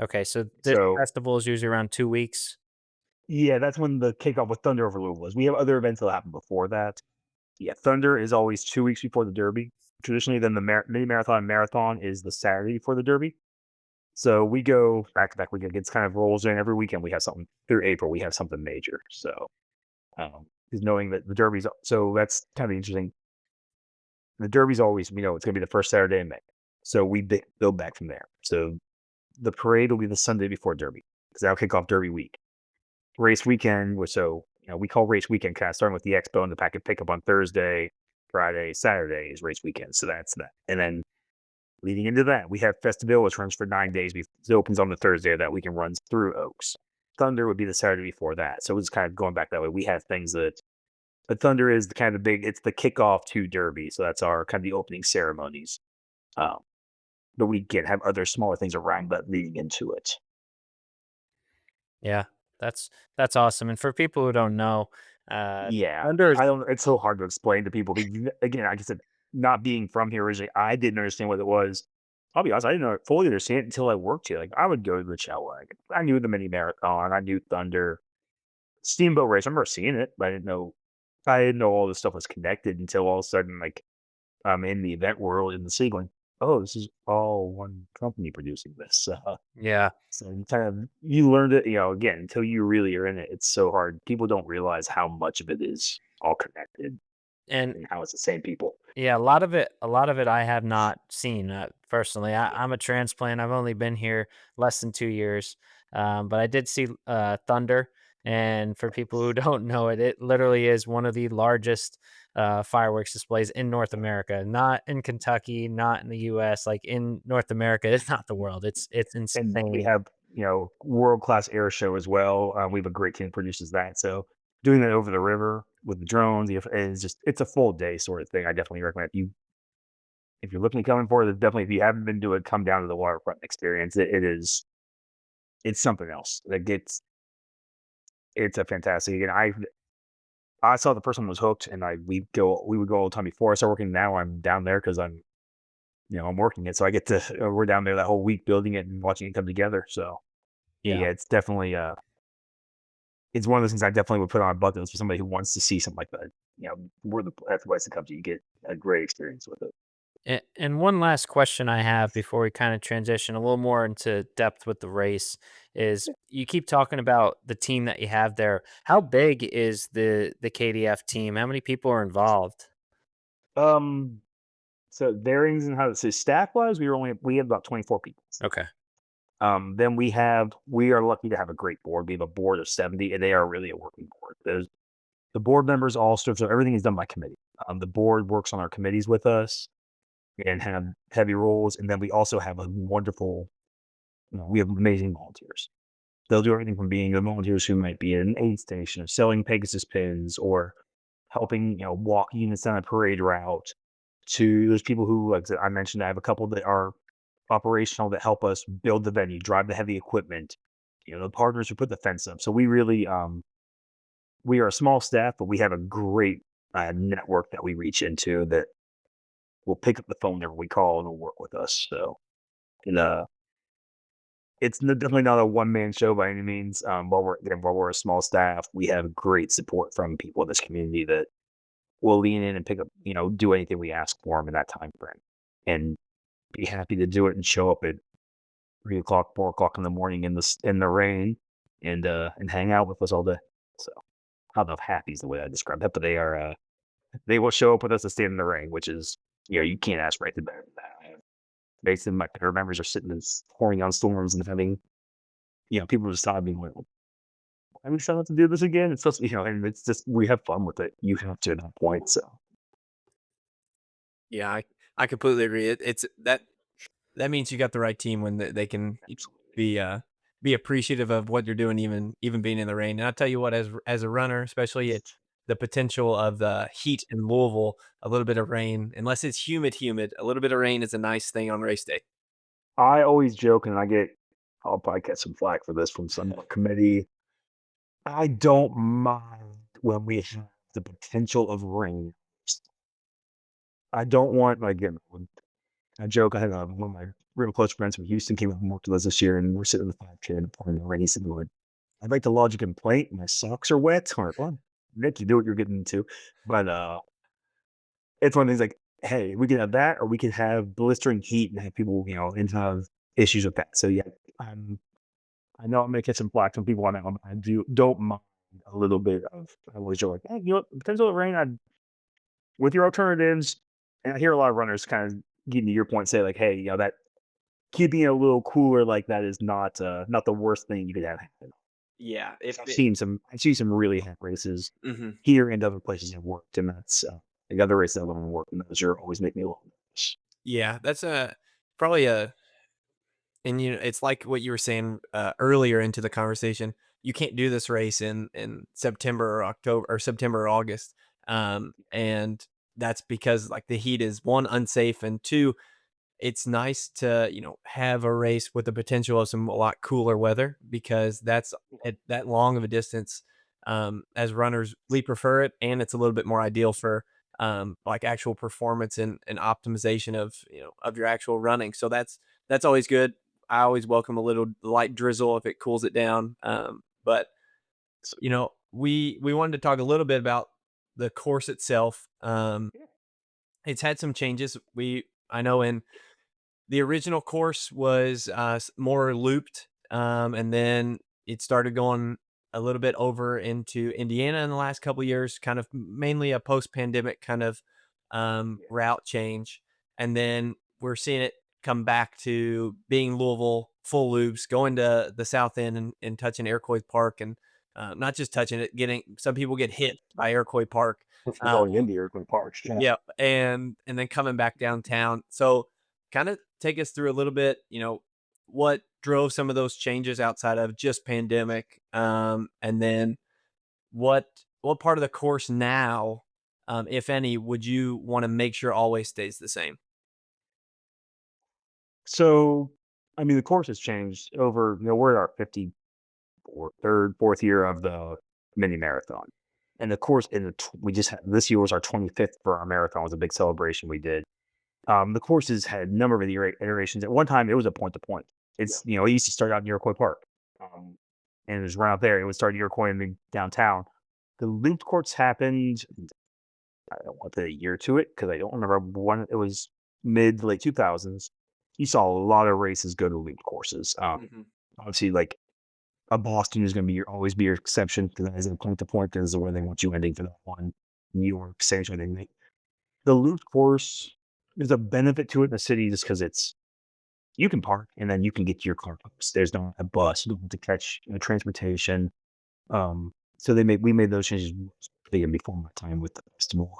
Okay, so this So festival is usually around 2 weeks. yeah, that's when the kickoff with Thunder over Louisville was. We have other events that happen before that. Yeah, Thunder is always 2 weeks before the Derby. Traditionally, then the mini-marathon and marathon is the Saturday before the Derby. So we go back to back weekend. It's kind of rolls in every weekend. We have something through April. We have something major. So, is knowing that the Derby's so that's kind of interesting. The Derby's always it's going to be the first Saturday in May. So we build back from there. So the parade will be the Sunday before Derby because that'll kick off Derby week. Race weekend was we call race weekend kind of starting with the expo and the packet pickup on Thursday, Friday, Saturday is race weekend. So that's that. And then leading into that, we have Festival, which runs for 9 days. It opens on the Thursday of that week and runs through Oaks. Thunder would be the Saturday before that. So it's kind of going back that way. We have things that, but Thunder is the kind of it's the kickoff to Derby. So that's our kind of the opening ceremonies. Um, but we can have other smaller things around that leading into it. Yeah, that's awesome. And for people who don't know, Yeah, Thunder is I don't. It's so hard to explain to people. Again, like I said, not being from here originally, I didn't understand what it was. I'll be honest, I didn't fully understand it until I worked here. Like I would go to the Chowag. I knew the mini marathon. I knew Thunder, Steamboat Race. I remember seeing it, but I didn't know. I didn't know all this stuff was connected until all of a sudden, like I'm in the event world in the sea, going, "Oh, this is all one company producing this." yeah. So you kind of you learned it, again, until you really are in it, it's so hard. People don't realize how much of it is all connected And and how it's the same people. yeah, a lot of it I have not seen personally. I'm a transplant. I've only been here less than 2 years, but I did see Thunder. And for people who don't know it, it literally is one of the largest fireworks displays in North America. Not in Kentucky, not in the U.S. Like in North America, it's not the world. It's And we insane. have, world class air show as well. We have a great team that produces that. So doing that over the river with the drones is just it's a full day sort of thing. I definitely recommend if you're looking to come for it, definitely if you haven't been to it, come down to the waterfront experience. It's something else. It's a fantastic and I saw the person was hooked, and we would go all the time before I started working. Now I'm down there because I'm working it, so I get to we're down there that whole week building it and watching it come together. So Yeah. yeah, it's definitely it's one of those things I definitely would put on a bucket list for somebody who wants to see something like that. We're that's the place to come to. You get a great experience with it. And one last question I have before we kind of transition a little more into depth with the race is you keep talking about the team that you have there. How big is the KDF team? How many people are involved? Um, so varying in how so staff wise, we have about 24 people. Okay. Then we are lucky to have a great board. We have a board of 70, and they are really a working board. The board members all serve, so everything is done by committee. The board works on our committees with us and have heavy roles, and then we also have a wonderful, we have amazing volunteers. They'll do everything from being the volunteers who might be at an aid station or selling Pegasus pins or helping, walk units down a parade route to those people who, like I mentioned, I have a couple that are operational that help us build the venue, drive the heavy equipment, the partners who put the fence up. So we really, we are a small staff, but we have a great network that we reach into that will pick up the phone whenever we call and will work with us. So, and, definitely not a one man show by any means. While we're a small staff, we have great support from people in this community that will lean in and pick up, do anything we ask for them in that time frame, and be happy to do it and show up at 3 o'clock, 4 o'clock in the morning in the rain, and hang out with us all day. So I don't know if happy is the way I describe that, but they will show up with us to stand in the rain, which is you can't ask for anything better than that. Basically, my pair members are sitting and pouring on storms and having people just stop being like, "Are we set up to do this again?" It's just and it's just we have fun with it. You have to at that point. So Yeah, I completely agree. It's that means you got the right team when they can absolutely, be be appreciative of what you're doing, even being in the rain. And I'll tell you what, as a runner, especially at the potential of the heat in Louisville, a little bit of rain, unless it's humid, a little bit of rain is a nice thing on race day. I always joke, and I'll probably get some flack for this from some committee. I don't mind when we have the potential of rain. I don't want like I joke. I had one of my real close friends from Houston came up and worked with us this year, and we're sitting in the 5K in the rain. He said, "Lord, I'd like to lodge a complaint. My socks are wet." I'm like, "Well, Nick, you do what you're getting into," but it's one of these like, hey, we can have that, or we can have blistering heat and have people, and have issues with that. So yeah, I'm I know I'm gonna get some flack from people on that one. I don't mind a little bit of. I always joke like, hey, potential of rain. With your alternatives, and I hear a lot of runners kind of getting to your point, say like, hey, that keeping it a little cooler like that is not the worst thing you could have happen. Yeah, if I've it seen some really hot races Mhm. here and other places have worked, and that's like other races that don't work, and those are always make me a little nervous. Yeah, that's a probably a and, it's like what you were saying, earlier into the conversation. You can't do this race in September or October or September or August, and that's because, like, the heat is, 1, unsafe, and 2, it's nice to, have a race with the potential of some a lot cooler weather because that's at that long of a distance. As runners, we prefer it, and it's a little bit more ideal for like actual performance and optimization of of your actual running. So that's always good. I always welcome a little light drizzle if it cools it down. But So, we wanted to talk a little bit about the course itself. yeah, It's had some changes. I know in the original course was, more looped, and then it started going a little bit over into Indiana in the last couple years, kind of mainly a post-pandemic kind of, yeah, route change, and then we're seeing it come back to being Louisville full loops, going to the south end and touching Iroquois Park, and, not just touching it, getting some people get hit by Iroquois Park, for uh going into Iroquois Park. Yeah. yeah, and then coming back downtown. So, kinda take us through a little bit, what drove some of those changes outside of just pandemic, and then what part of the course now, if any, would you wanna make sure always stays the same? So, I mean, the course has changed over. We're at our 4th year of the mini marathon, and the course we just had this year was our 25th for our marathon. It was a big celebration we did. The courses had a number of iterations. At one time, it was a point to point. It used to start out in Iroquois Park, um, and it was right out there. It would start Iroquois in the downtown. The looped courts happened. I don't want to put a year to it because I don't remember when it was mid to late 2000s. You saw a lot of races go to looped courses. Mhm. Obviously, like a Boston is going to be always be your exception because that is a point to point. Because where they want you ending for that one. New York, same sort of thing. The looped course, there's a benefit to it in the city just because you can park and then you can get to your car post. There's not a bus. You don't have to catch transportation. So we made those changes again before my time with the festival.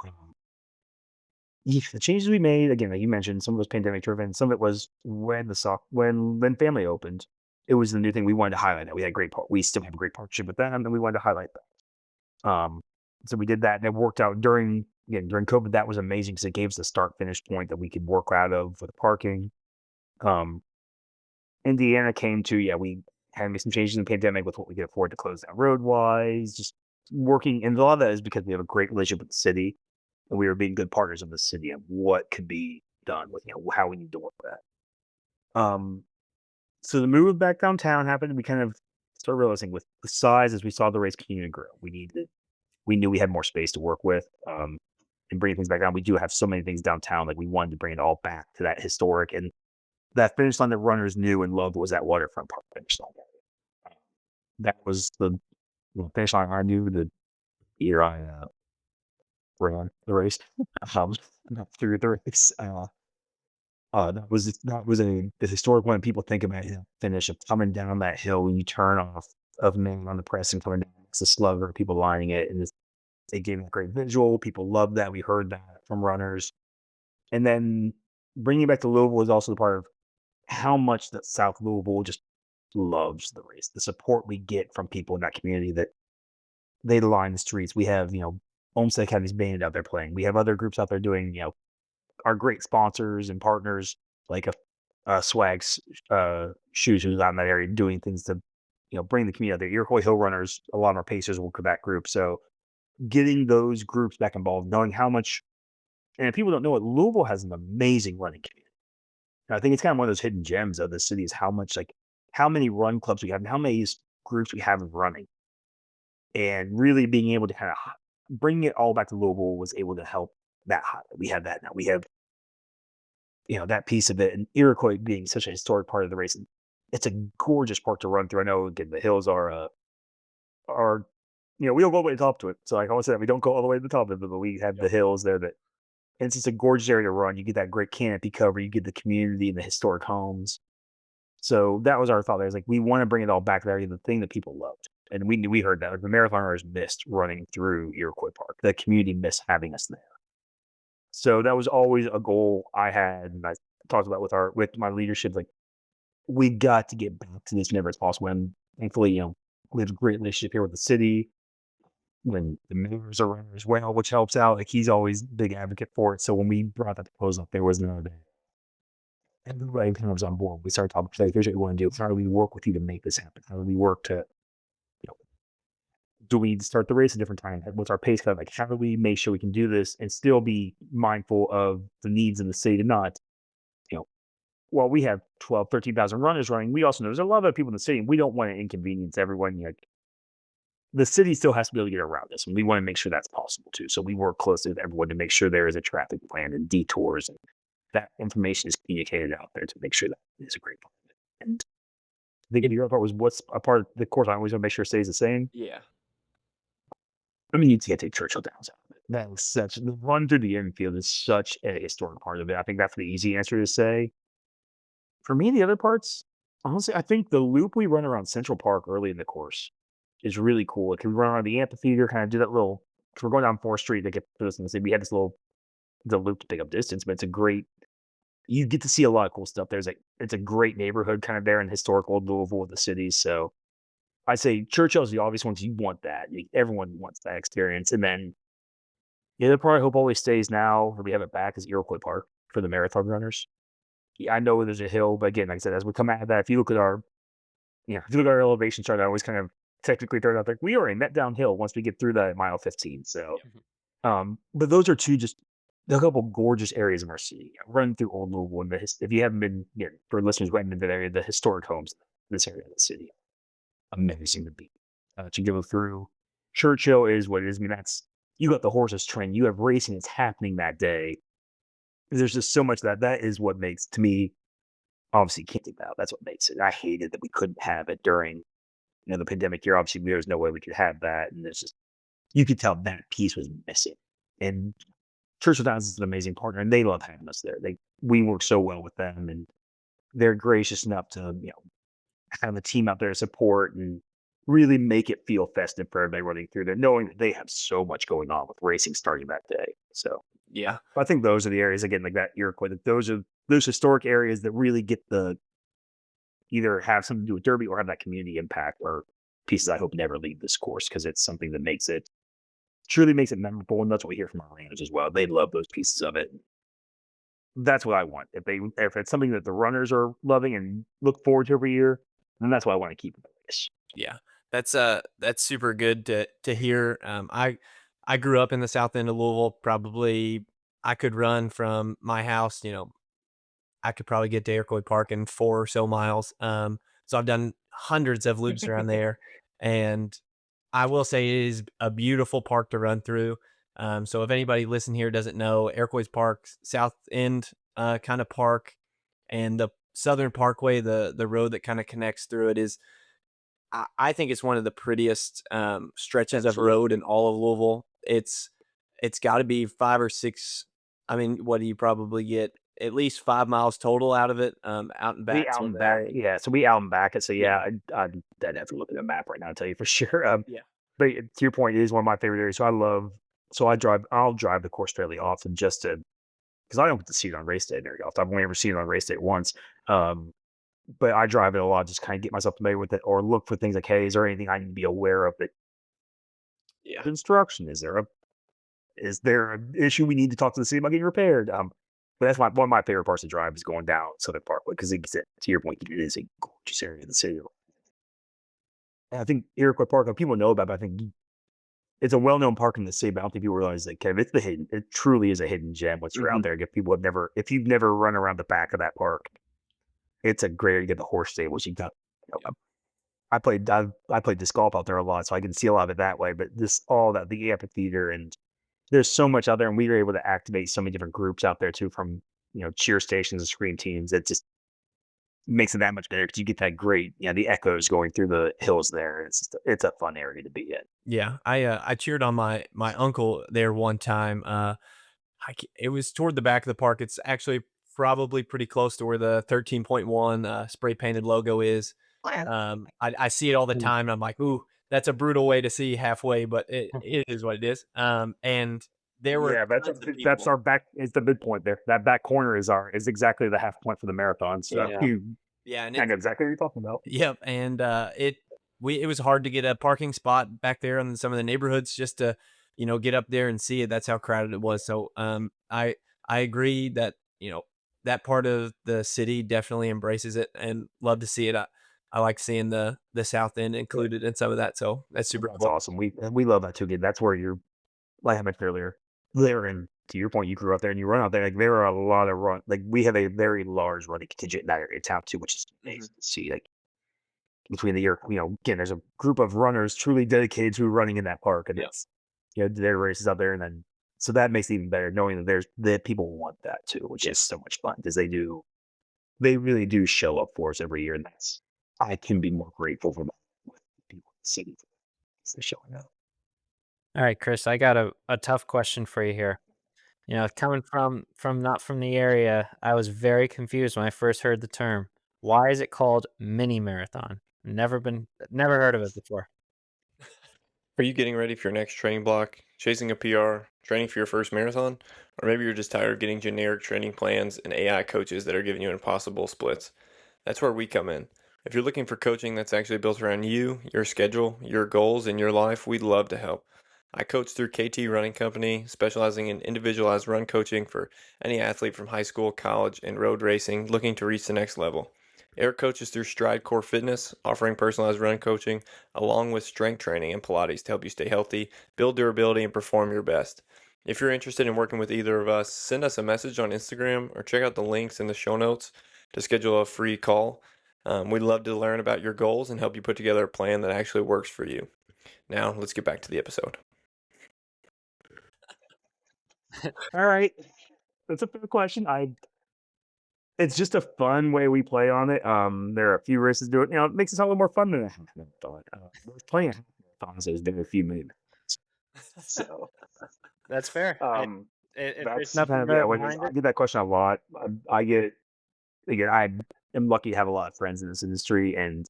Yeah, the changes we made again, like you mentioned, some of those pandemic driven. Some of it was when family opened. It was the new thing we wanted to highlight. That we had we still have a great partnership with them, and we wanted to highlight that. So we did that, and it worked out during COVID. That was amazing because it gave us a start finish point that we could work out of with the parking. Um, Indiana came to, yeah, we had made some changes in the pandemic with what we could afford to close down road wise, just working. And a lot of that is because we have a great relationship with the city and we were being good partners of the city and what could be done with, how we need to work with that. So the move back downtown happened. We kind of started realizing with the size as we saw the race continue to grow, we knew we had more space to work with. And bring things back down. We do have so many things downtown. Like we wanted to bring it all back to that historic and that finish line that runners knew and loved was that waterfront park finish line. That was the finish line I knew the year I ran the race. Um, not through the race. That was the historic one. People think about finish of coming down that hill when you turn off of Main on the press and coming down. It's a slugger, people lining it, and they gave me a great visual. People loved that. We heard that from runners, and then bringing it back to Louisville was also the part of how much that South Louisville just loves the race. The support we get from people in that community that they line the streets. We have, Olmsted Academy's band out there playing. We have other groups out there doing, our great sponsors and partners like Swag's shoes who's out in that area doing things to, bring the community out there. Iroquois Hill Runners, a lot of our Pacers will Quebec group. So getting those groups back involved, knowing how much, and if people don't know it, Louisville has an amazing running community. And I think it's kind of one of those hidden gems of the city is how much like how many run clubs we have and how many groups we have of running. And really being able to kind of bring it all back to Louisville was able to help that we have that now. We have, that piece of it. And Iroquois being such a historic part of the race. And it's a gorgeous park to run through. I know again the hills are we don't go all the way to the top to it. So like I always said, we don't go all the way to the top of it, but we have the hills there that And it's just a gorgeous area to run. You get that great canopy cover, you get the community and the historic homes. So that was our thought. There was like, we want to bring it all back there, the thing that people loved. And we heard that like, the marathoners missed running through Iroquois Park. The community missed having us there. So that was always a goal I had, and I talked about with my leadership. Like, we got to get back to this whenever it's possible. And thankfully, we have a great relationship here with the city. When the mayor's around as well, which helps out. Like, he's always a big advocate for it. So when we brought that proposal up, there was no day. Everybody kind of was on board. We started talking, like, here's what we want to do. How do we work with you to make this happen? How do we work to, you know, do we start the race a different time? What's our pace? Kind of like, how do we make sure we can do this and still be mindful of the needs in the city to not, well, we have 12, 13,000 runners running. We also know there's a lot of other people in the city, and we don't want to inconvenience everyone. The city still has to be able to get around this, and we want to make sure that's possible too. So we work closely with everyone to make sure there is a traffic plan and detours, and that information is communicated out there to make sure that is a great plan. And I think the other part was what's a part of the course I always want to make sure stays the same. Yeah. I mean, you can't take Churchill Downs out of it. That was the run through the infield is such a historic part of it. I think that's the easy answer to say. For me, the other parts, honestly, I think the loop we run around Central Park early in the course is really cool. It can run around the amphitheater, kind of do that little. If we're going down 4th Street to get to this in the city, we had the loop to pick up distance, but it's a great. You get to see a lot of cool stuff. It's a great neighborhood kind of there in historic old Louisville with the city. So I say Churchill's the obvious ones. You want that. Everyone wants that experience. And then the other part I hope always stays now, or we have it back, is Iroquois Park for the marathon runners. Yeah, I know there's a hill, but again, like I said, as we come out of that, if you look at our elevation chart, I always kind of technically throw it out like we already met downhill once we get through that mile 15. So, but those are just a couple gorgeous areas of our city. Run through Old Louisville, and if you haven't been, for listeners went into that area, the historic homes in this area of the city, amazing to be. To go through Churchill is what it is. I mean, you got the horses trained, you have racing that's happening that day. There's just so much that is what makes, to me, obviously can't think about. That's what makes it. I hated that we couldn't have it during, the pandemic year. Obviously, there was no way we could have that, and there's just you could tell that piece was missing. And Churchill Downs is an amazing partner, and they love having us there. We work so well with them, and they're gracious enough to have the team out there to support and really make it feel festive for everybody running through there, knowing that they have so much going on with racing starting that day. So. Yeah. I think those are the areas, again, like that Iroquois, that those are those historic areas that really get either have something to do with Derby or have that community impact, or pieces I hope never leave this course, because it's something that truly makes it memorable. And that's what we hear from our runners as well. They love those pieces of it. That's what I want. If it's something that the runners are loving and look forward to every year, then that's what I want to keep in the race. Yeah. That's super good to hear. I grew up in the south end of Louisville. Probably I could run from my house, I could probably get to Iroquois Park in 4 or so miles. So I've done hundreds of loops around there, and I will say it is a beautiful park to run through. So if anybody listening here doesn't know, Iroquois Park, South End kind of park, and the Southern Parkway, the road that kind of connects through it is, I think it's one of the prettiest stretches of road in all of Louisville. It's got to be 5 or 6. I mean, what do you probably get? At least 5 miles total out of it, out and back. Out and back, yeah. So we out and back it. So I'd have to look at the map right now to tell you for sure. Yeah. But to your point, it is one of my favorite areas. So I'll drive the course fairly often just because I don't get to see it on race day very often. I've only ever seen it on race day once. But I drive it a lot, just kind of get myself familiar with it, or look for things like, hey, is there anything I need to be aware of that? Yeah. Construction? Is there an issue we need to talk to the city about getting repaired? But that's one of my favorite parts to drive is going down Southern Parkway, because to your point, it is a gorgeous area of the city. And I think Iroquois Park, people know about it, but I think it's a well-known park in the city, but I don't think people realize that, Kev, it truly is a hidden gem once you're out there. If you've never run around the back of that park, it's a great area to get the horse stables. I played disc golf out there a lot, so I can see a lot of it that way. But the amphitheater, and there's so much out there, and we were able to activate so many different groups out there too, from cheer stations and scream teams. It just makes it that much better, because you get that great, the echoes going through the hills there. It's a fun area to be in. Yeah, I cheered on my uncle there one time. It was toward the back of the park. It's actually probably pretty close to where the 13.1 spray painted logo is. I see it all the time. And I'm like, ooh, that's a brutal way to see halfway, but it is what it is. And there were tons of that's people. our back. It's the midpoint there. That back corner is exactly the half point for the marathon. So Yeah, and I know exactly what you're talking about. yep, and it was hard to get a parking spot back there in some of the neighborhoods just to get up there and see it. That's how crowded it was. So I agree that that part of the city definitely embraces it and love to see it. I like seeing the South End included in some of that. So that's super That's cool. awesome. We love that too. Again, that's where you're, like I mentioned earlier, there, and to your point, you grew up there and you run out there. Like there are a lot of like we have a very large running contingent in that area of town too, which is amazing to see. Like between the year, again, there's a group of runners truly dedicated to running in that park, and it's their races out there, and then so that makes it even better knowing that that people want that too, which is so much fun because they really do show up for us every year, and I can be more grateful for that with people in the city for showing up. All right, Chris, I got a tough question for you here. Coming from not from the area, I was very confused when I first heard the term. Why is it called mini marathon? Never heard of it before. Are you getting ready for your next training block, chasing a PR, training for your first marathon? Or maybe you're just tired of getting generic training plans and AI coaches that are giving you impossible splits? That's where we come in. If you're looking for coaching that's actually built around you, your schedule, your goals, and your life, we'd love to help. I coach through KT Running Company, specializing in individualized run coaching for any athlete from high school, college, and road racing looking to reach the next level. Eric coaches through Stride Core Fitness, offering personalized run coaching along with strength training and Pilates to help you stay healthy, build durability, and perform your best. If you're interested in working with either of us, send us a message on Instagram or check out the links in the show notes to schedule a free call. We'd love to learn about your goals and help you put together a plan that actually works for you. Now, let's get back to the episode. All right, that's a fair question. It's just a fun way we play on it. There are a few races do it. It makes it sound a little more fun than a half marathon. There's plenty of half marathons. There's been a few minutes. So, That's fair. If that's there's nothing kind of better when behind I it, get that question a lot. I get again. I am lucky to have a lot of friends in this industry, and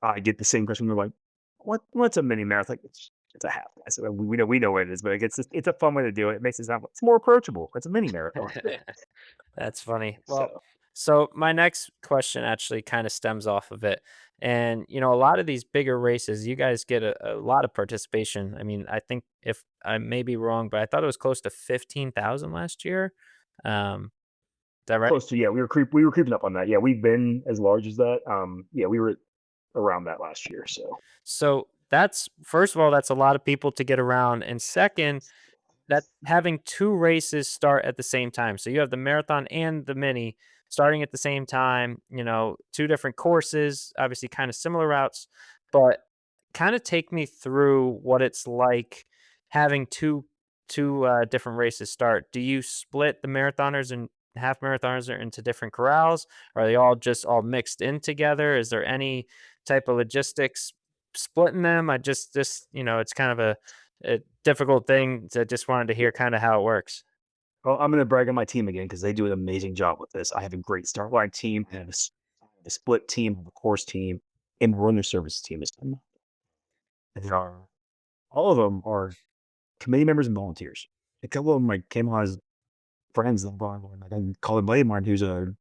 I get the same question. They're like, "What's a mini marathon?" Like, it's a half. I said, we know what it is, but it's a fun way to do it. It makes it sound it's more approachable. It's a mini marathon. that's funny. Well, So so my next question actually kind of stems off of it. And, a lot of these bigger races, you guys get a lot of participation. I mean, I think if I may be wrong, but I thought it was close to 15,000 last year. Is that right? close to we were creeping up on that. Yeah, we've been as large as that. Yeah, we were around that last year. So So that's, first of all, that's a lot of people to get around. And second, that having two races start at the same time. So you have the marathon and the mini starting at the same time, two different courses, obviously kind of similar routes, but kind of take me through what it's like having two different races start. Do you split the marathoners and half marathoners into different corrals? Are they all just all mixed in together? Is there any type of logistics splitting them? I just it's kind of a difficult thing. To just wanted to hear kind of how it works. well, I'm going to brag on my team again because they do an amazing job with this. I have a great start line team, I have a split team, I have a course team, and runner service team. They are all of them are committee members and volunteers. A couple of them came on as friends. Like I call him buddy of mine who's a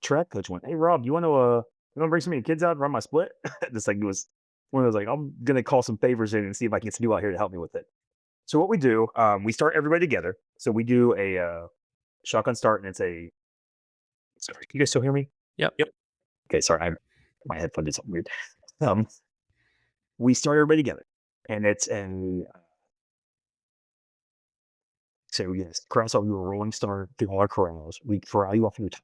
track coach. Went, hey Rob, you want to bring some of your kids out and run my split? Just like it was one of those like I'm gonna call some favors in and see if I can get some people out here to help me with it. So what we do, we start everybody together. So we do a shotgun start, and it's a. Sorry, can you guys still hear me? Yep. Okay, sorry, my headphone did something weird. Um, we start everybody together, and it's a. So yes, cross off. We were rolling start through all our corrals. We corral you off your time.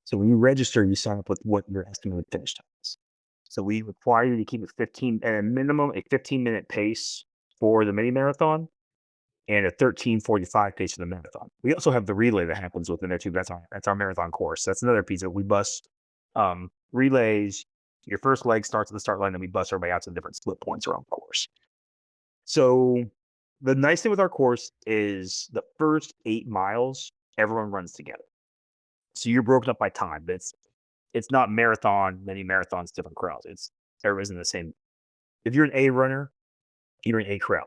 So when you register, you sign up with what your estimated finish time is. So we require you to keep at a minimum, a 15-minute pace for the mini marathon and a 13:45 pace for the marathon. We also have the relay that happens within there too. That's our marathon course. That's another piece of we bust relays. Your first leg starts at the start line, and we bust everybody out to the different split points around the course. So The nice thing with our course is the first 8 miles, everyone runs together. So you're broken up by time. It's not marathon, many marathons, different crowds. It's everybody's in the same. If you're an A runner, you're an A crowd.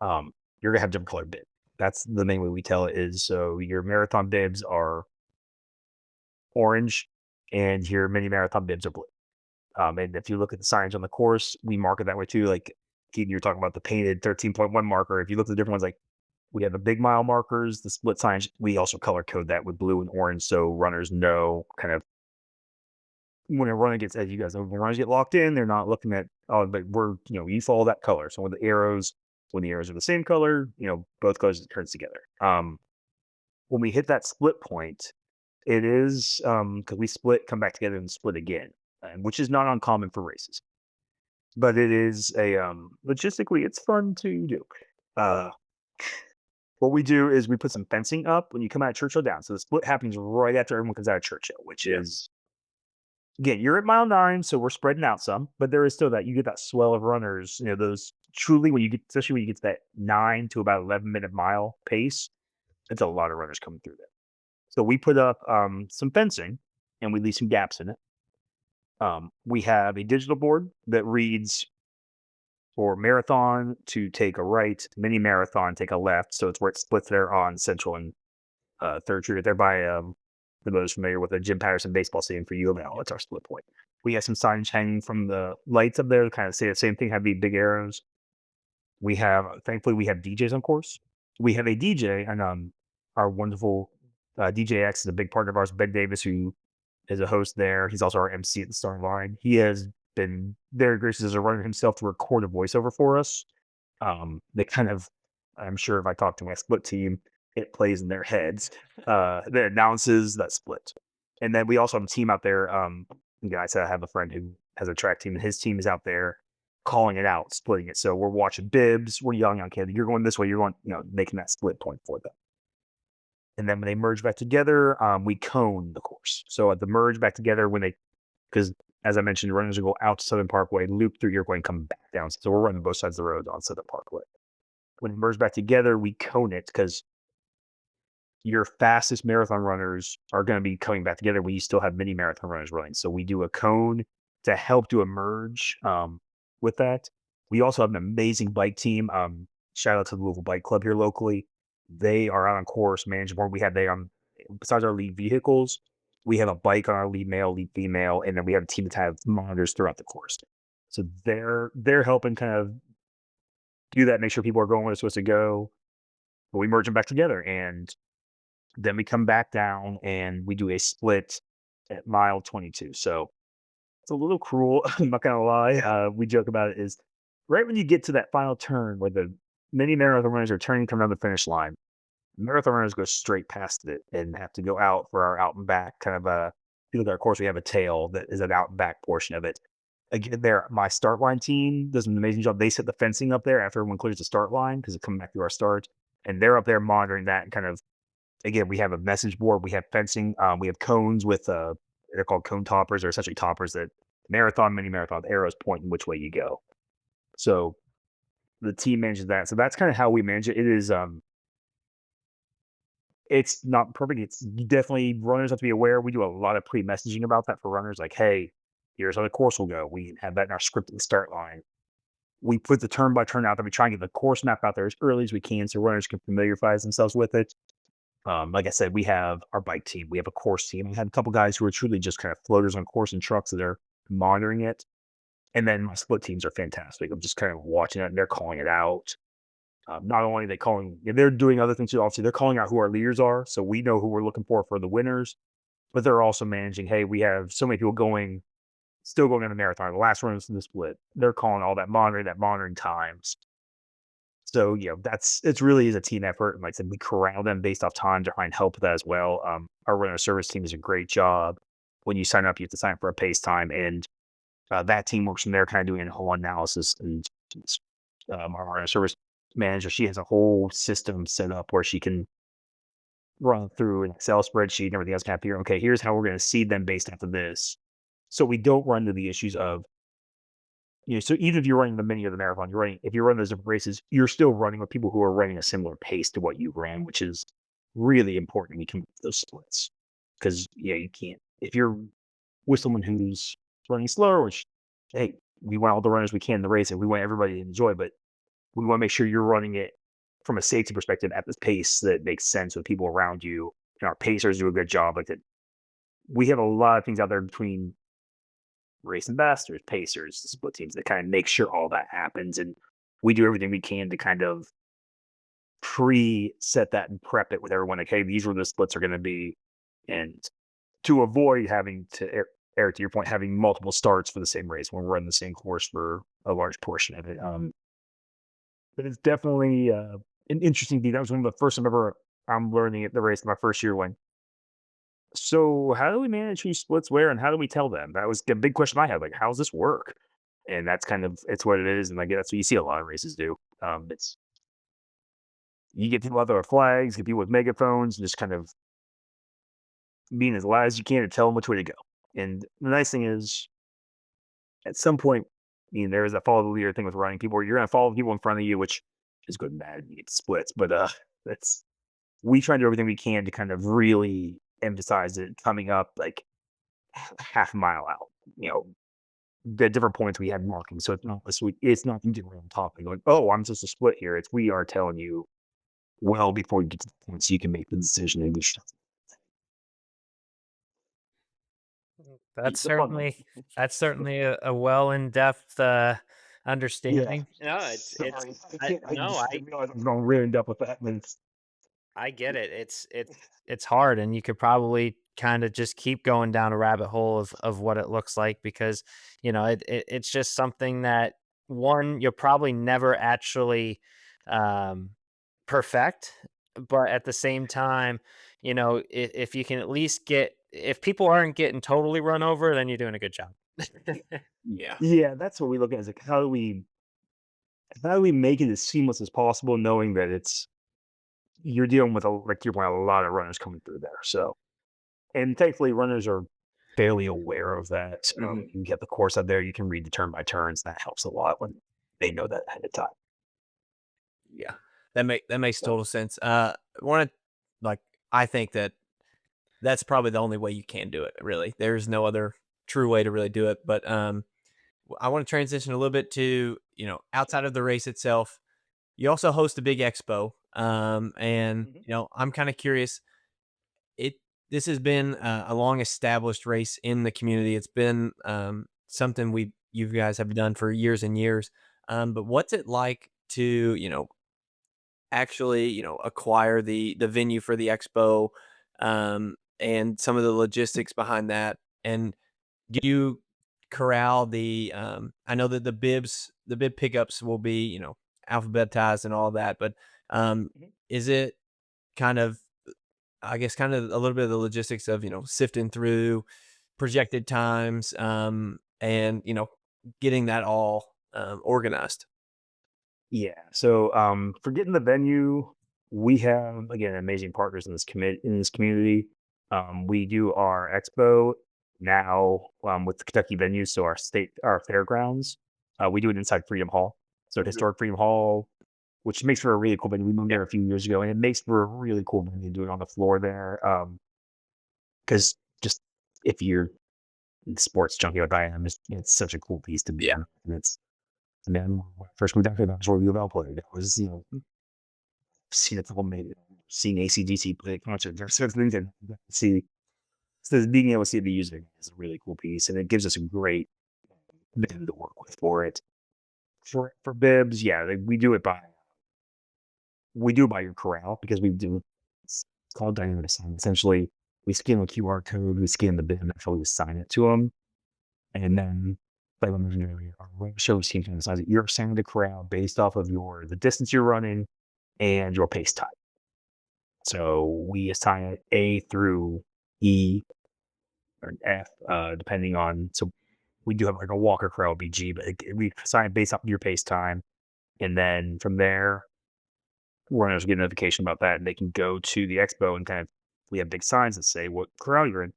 You're gonna have different colored bib. That's the main way we tell it is so your marathon bibs are orange and your mini marathon bibs are blue. And if you look at the signage on the course, we mark it that way too. Like Keaton, you're talking about the painted 13.1 marker. If you look at the different ones, like we have the big mile markers, the split signage, we also color code that with blue and orange so runners know kind of when a runner gets, as you guys know, when runners get locked in, they're not looking at, oh, but you follow that color. So when the arrows are the same color, both colors turns together. When we hit that split point, it is because we split, come back together and split again, which is not uncommon for races. But it is a logistically, it's fun to do. What we do is we put some fencing up when you come out of Churchill down. So the split happens right after everyone comes out of Churchill, which is again, you're at mile 9, so we're spreading out some, but there is still that you get that swell of runners. Those truly when you get, especially when you get to that 9 to about 11-minute mile pace, it's a lot of runners coming through there. So we put up some fencing and we leave some gaps in it. We have a digital board that reads for marathon to take a right, mini marathon take a left. So it's where it splits there on Central and Third Street. There by the most familiar with the Jim Patterson baseball stadium for U of L. It's our split point. We have some signage hanging from the lights up there to kind of say the same thing, have the big arrows. We have, thankfully, we have DJs on course. We have a DJ, and our wonderful DJ X is a big partner of ours, Ben Davis, who is a host there. He's also our MC at the starting line. He has been very gracious as a runner himself to record a voiceover for us. They kind of, I'm sure if I talk to my split team, it plays in their heads that announces that split. And then we also have a team out there. Guys, I have a friend who has a track team, and his team is out there calling it out, splitting it. So we're watching bibs, we're yelling out, okay, you're going this way, you're going, making that split point for them. And then when they merge back together, we cone the course. So at the merge back together, because as I mentioned, runners will go out to Southern Parkway, loop through Iroquois, and come back down. So we're running both sides of the road on Southern Parkway. When we merge back together, we cone it because your fastest marathon runners are going to be coming back together when you still have mini marathon runners running. So we do a cone to help do a merge with that. We also have an amazing bike team. Shout out to the Louisville Bike Club here locally. They are out on course, managing board. We have besides our lead vehicles, we have a bike on our lead male, lead female, and then we have a team that have monitors throughout the course. So they're helping kind of do that, make sure people are going where they're supposed to go. But we merge them back together, and then we come back down and we do a split at mile 22. So it's a little cruel. I'm not gonna lie. We joke about it is right when you get to that final turn where the mini marathon runners are turning, coming down the finish line. Marathon runners go straight past it and have to go out for our out and back kind of if you look at our course, we have a tail that is an out and back portion of it. Again, my start line team does an amazing job. They set the fencing up there after everyone clears the start line because it's coming back through our start. And they're up there monitoring that and kind of, again, we have a message board, we have fencing, we have cones with, they're called cone toppers, or essentially toppers that marathon, mini marathon, arrows pointing which way you go. So the team manages that. So that's kind of how we manage it. It is, it's not perfect. It's definitely runners have to be aware. We do a lot of pre-messaging about that for runners. Like, hey, here's how the course will go. We have that in our script at the start line. We put the turn by turn out there. We try and get the course map out there as early as we can so runners can familiarize themselves with it. Like I said, we have our bike team. We have a course team. We had a couple guys who are truly just kind of floaters on course and trucks that are monitoring it. And then my split teams are fantastic. I'm just kind of watching it and they're calling it out. Not only are they calling, they're doing other things too. Obviously, they're calling out who our leaders are, so we know who we're looking for the winners. But they're also managing. Hey, we have so many people still going on the marathon. The last runners in the split. They're calling all that monitoring times. So it's really is a team effort. And like I said, we corral them based off time to try and help with that as well. Our runner service team does a great job. When you sign up, you have to sign up for a pace time, and that team works from there, kind of doing a whole analysis. And our runner service manager, she has a whole system set up where she can run through an Excel spreadsheet and everything else. Kind of figure, okay, here's how we're going to seed them based off of this. So we don't run into the issues of so even if you're running the mini or the marathon, if you're running those different races, you're still running with people who are running a similar pace to what you ran, which is really important when you come up with those splits. Because you can't if you're with someone who's running slower, which hey, we want all the runners we can in the race and we want everybody to enjoy, but we want to make sure you're running it from a safety perspective at this pace that makes sense with people around you. And our pacers do a good job. Like that, we have a lot of things out there between race ambassadors, pacers, split teams that kind of make sure all that happens. And we do everything we can to kind of pre-set that and prep it with everyone. Like, hey, these are the splits are going to be, and to avoid having to Eric, to your point, having multiple starts for the same race when we're running the same course for a large portion of it. But it's definitely an interesting thing. That was one of the first time ever I'm learning at the race my first year when. So how do we manage who splits where and how do we tell them? That was the big question I had. Like, how does this work? And that's kind of it's what it is, and like that's what you see a lot of races do. It's you get people out there with flags, get people with megaphones, and just kind of being as loud as you can to tell them which way to go. And the nice thing is, at some point, there is that follow the leader thing with running people where you're going to follow people in front of you, which is good and bad. You get splits, but that's we try to do everything we can to kind of really emphasize it coming up like half a mile out. The different points we have marking, so it's not you getting right on top and going, oh, I'm just a split here. It's we are telling you well before you get to the point so you can make the decision and which That's the fun one. certainly a well in depth Yeah. understanding. No, Sorry, I no, just didn't realize I was going really in depth with that. And I get it. It's hard, and you could probably kind of just keep going down a rabbit hole of what it looks like because it's just something that one you'll probably never actually um, perfect, but at the same time, if you can at least get if people aren't getting totally run over, then you're doing a good job. Yeah. yeah, that's what we look at is like how do we make it as seamless as possible, knowing that you're dealing with a lot of runners coming through there. So, and thankfully, runners are fairly aware of that. Mhm. You get the course out there, you can read the turn by turns. That helps a lot when they know that ahead of time. Yeah, that makes So, total sense. Want to like I think that's probably the only way you can do it. Really, there's no other true way to really do it. But I want to transition a little bit to outside of the race itself. You also host a big expo, and mhm. I'm kind of curious. It This has been a long established race in the community. It's been something you guys have done for years and years. But what's it like to actually acquire the venue for the expo, and some of the logistics behind that? And do you corral I know that the bib pickups will be alphabetized and all that, but Mhm. is it kind of I guess kind of a little bit of the logistics of sifting through projected times, and getting that all organized? Yeah. So, for getting the venue, we have again amazing partners in this community. We do our expo now with the Kentucky venues, so our fairgrounds. We do it inside Freedom Hall. So historic Freedom Hall, which makes for a really cool venue. We moved there a few years ago, and it makes for a really cool venue doing on the floor there. Because just if you're sports junkie like I am, it's such a cool piece to be Yeah. in, and it's. And then when I first moved down here, that was where U of L played. That was, seen a couple maybe seen ACDC play a concert. There's certain things that see so being able to see the music is a really cool piece, and it gives us a great bib to work with for it. For bibs, yeah, we do it by your corral because it's called dynamic assign. Essentially, we scan a QR code, we scan the bib, and actually assign it to them, and then like I mentioned earlier, our road shows team can decide that you're assigning the corral based off of the distance you're running and your pace time. So we assign it A through E or F, depending on. So we do have like a walker crow BG, but we assign it based off of your pace time, and then from there, runners get a notification about that, and they can go to the expo and kind of we have big signs that say what corral you're in,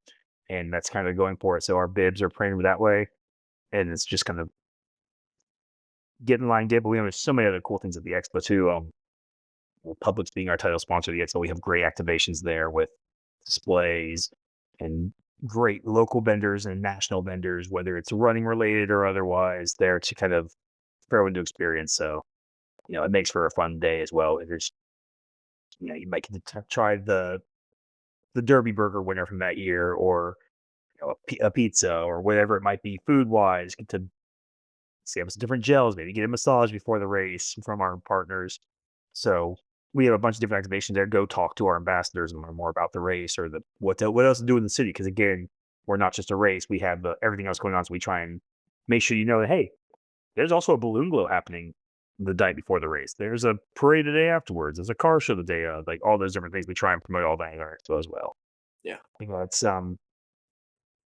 and that's kind of going for it. So our bibs are printed that way, and it's just kind of get in line did, but we have so many other cool things at the expo too. Publix being our title sponsor of the expo, we have great activations there with displays and great local vendors and national vendors, whether it's running related or otherwise, there to kind of throw into experience. So, it makes for a fun day as well. There's, you might get to try the Derby burger winner from that year, or a pizza, or whatever it might be food wise. Get to see some different gels, maybe get a massage before the race from our partners. So we have a bunch of different activations there. Go talk to our ambassadors and learn more about the race, or what else to do in the city. Because again, we're not just a race; we have everything else going on. So we try and make sure that, hey, there's also a balloon glow happening the night before the race. There's a parade the day afterwards. There's a car show the day of. Like all those different things. We try and promote all that in our expo as well. Yeah.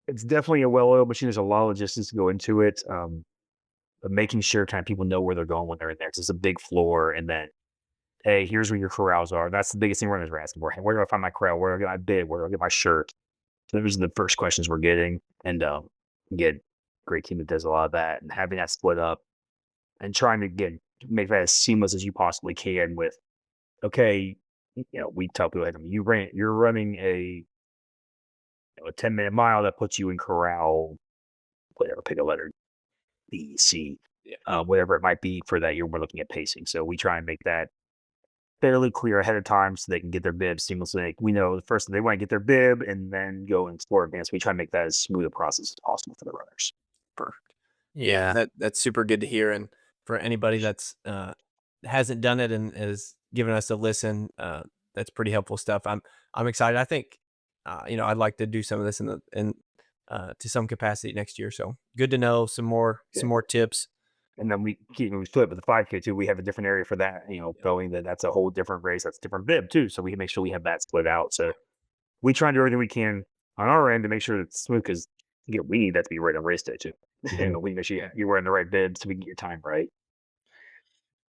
It's definitely a well-oiled machine. There's a lot of logistics to go into it. But making sure kind of people know where they're going when they're in there. It's just a big floor, and then, hey, here's where your corrals are. That's the biggest thing runners are asking for. Hey, where do I find my corral? Where do I get my bib? Where do I get my shirt? So those are the first questions we're getting, and get a great team that does a lot of that, and having that split up, and trying to make that as seamless as you possibly can. With, okay, we tell people, you're running a 10-minute mile that puts you in corral, whatever, pick a letter, B, C, whatever it might be for that year. We're looking at pacing, so we try and make that fairly clear ahead of time so they can get their bib seamlessly. Like, we know first they want to get their bib and then go and explore advance. We try and make that as smooth a process as possible for the runners. Perfect. Yeah, that's super good to hear. And for anybody that's hasn't done it and is giving us a listen, that's pretty helpful stuff. I'm excited. I think I'd like to do some of this in to some capacity next year. So good to know some more tips. And then we split with the 5K too. We have a different area for that, going that's a whole different race. That's a different bib too. So we can make sure we have that split out. So we try and do everything we can on our end to make sure it's smooth, because we need that to be right on race day too. We make sure you're wearing the right bib so we can get your time right.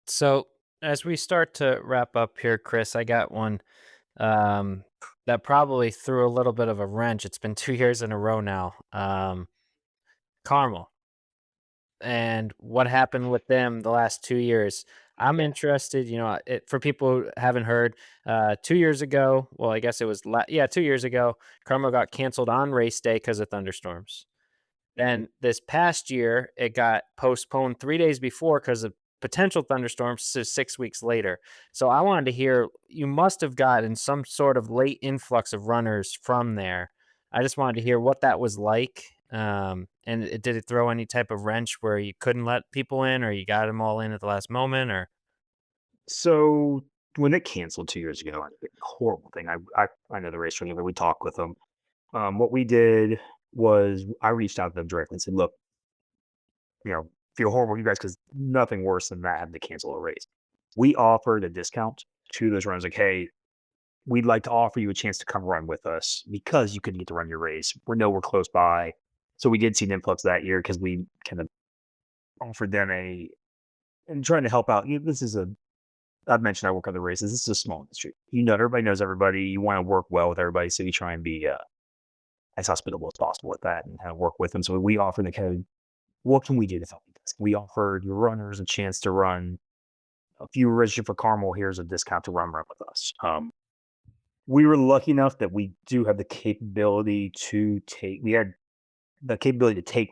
So as we start to wrap up here, Chris, I got one that probably threw a little bit of a wrench. It's been 2 years in a row now. Carmel. And what happened with them the last 2 years. I'm interested, for people who haven't heard, 2 years ago, well, I guess it was 2 years ago, Carmel got canceled on race day because of thunderstorms. Then this past year, it got postponed 3 days before because of potential thunderstorms, so 6 weeks later. So I wanted to hear, you must have gotten some sort of late influx of runners from there. I just wanted to hear what that was like. And did it throw any type of wrench where you couldn't let people in, or you got them all in at the last moment, or? So when it canceled 2 years ago, horrible thing. I know the race trainer, but we talked with them. What we did was I reached out to them directly and said, look, feel horrible, you guys, because nothing worse than that having to cancel a race. We offered a discount to those runners, like, hey, we'd like to offer you a chance to come run with us because you couldn't get to run your race. We're close by. So we did see an influx that year because we kind of offered them and trying to help out. I've mentioned I work on the races. This is a small industry. Everybody knows everybody. You want to work well with everybody. So you try and be as hospitable as possible with that and kind of work with them. So we offer the kind of, what can we do to help you guys? We offered your runners a chance to run. If you were registered for Carmel, here's a discount to run with us. We were lucky enough that we do have the capability to take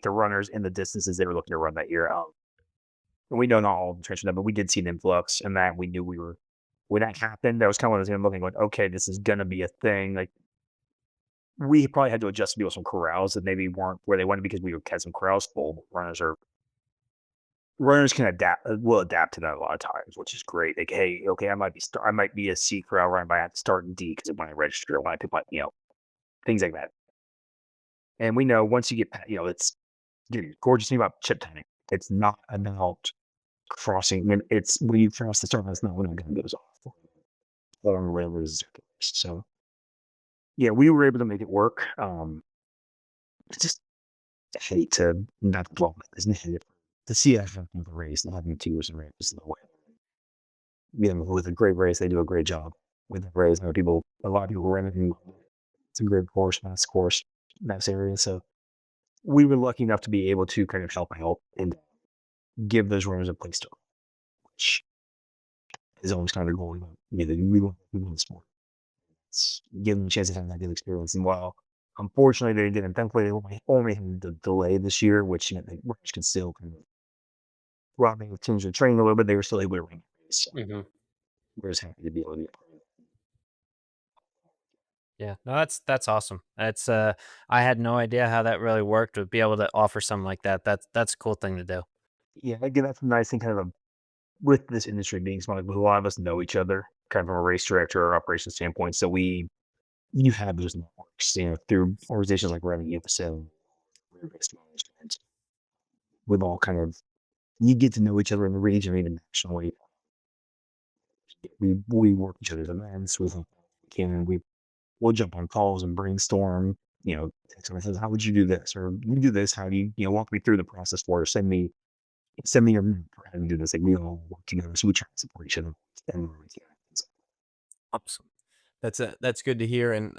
the runners in the distances they were looking to run that year. And we know not all of them transferred that, but we did see an influx, and that we knew when that happened, that was kind of what I was looking, going, okay, this is going to be a thing. Like, we probably had to adjust to some corrals that maybe weren't where they wanted, because we had some corrals full. Runners can will adapt to that a lot of times, which is great. Like, hey, okay, I might be a C corral run, but I have to start in D because when I register, when I pick my, things like that. And we know once you get, it's the gorgeous thing about chip tanning. It's not about crossing. It's when you cross the start, that's not when the gun goes off. So, yeah, we were able to make it work. Just hate to not dwell on it, isn't it? To see that happen with a race, not having 2 years in race is the way. With a great race, they do a great job with the race. A lot of people run it. It's a great course, nice course, nice area. So we were lucky enough to be able to kind of help out. And give those runners a place to, which is always kind of the goal. We want the sport. It's give them a chance to have that good experience. And while unfortunately they didn't, thankfully they only had the delay this year, which the runners can still kind of robbing with teams of training a little bit. They were still able to win. So we're just happy to be able to be a part of it. Yeah, no, that's awesome. That's I had no idea how that really worked to be able to offer something like that. That's a cool thing to do. Yeah, again, that's a nice thing, kind of with this industry being small. A lot of us know each other, kind of from a race director or operations standpoint. So you have those networks, through organizations like Revenue, so risk management. We've all kind of you get to know each other in the region, or even nationally. We work each other's events. We'll jump on calls and brainstorm. Text somebody says, "How would you do this?" Or "You do this. How do you walk me through the process for it? Send me your map for how to do this." Like we all work together, so we try to support each other. And Awesome. That's good to hear. And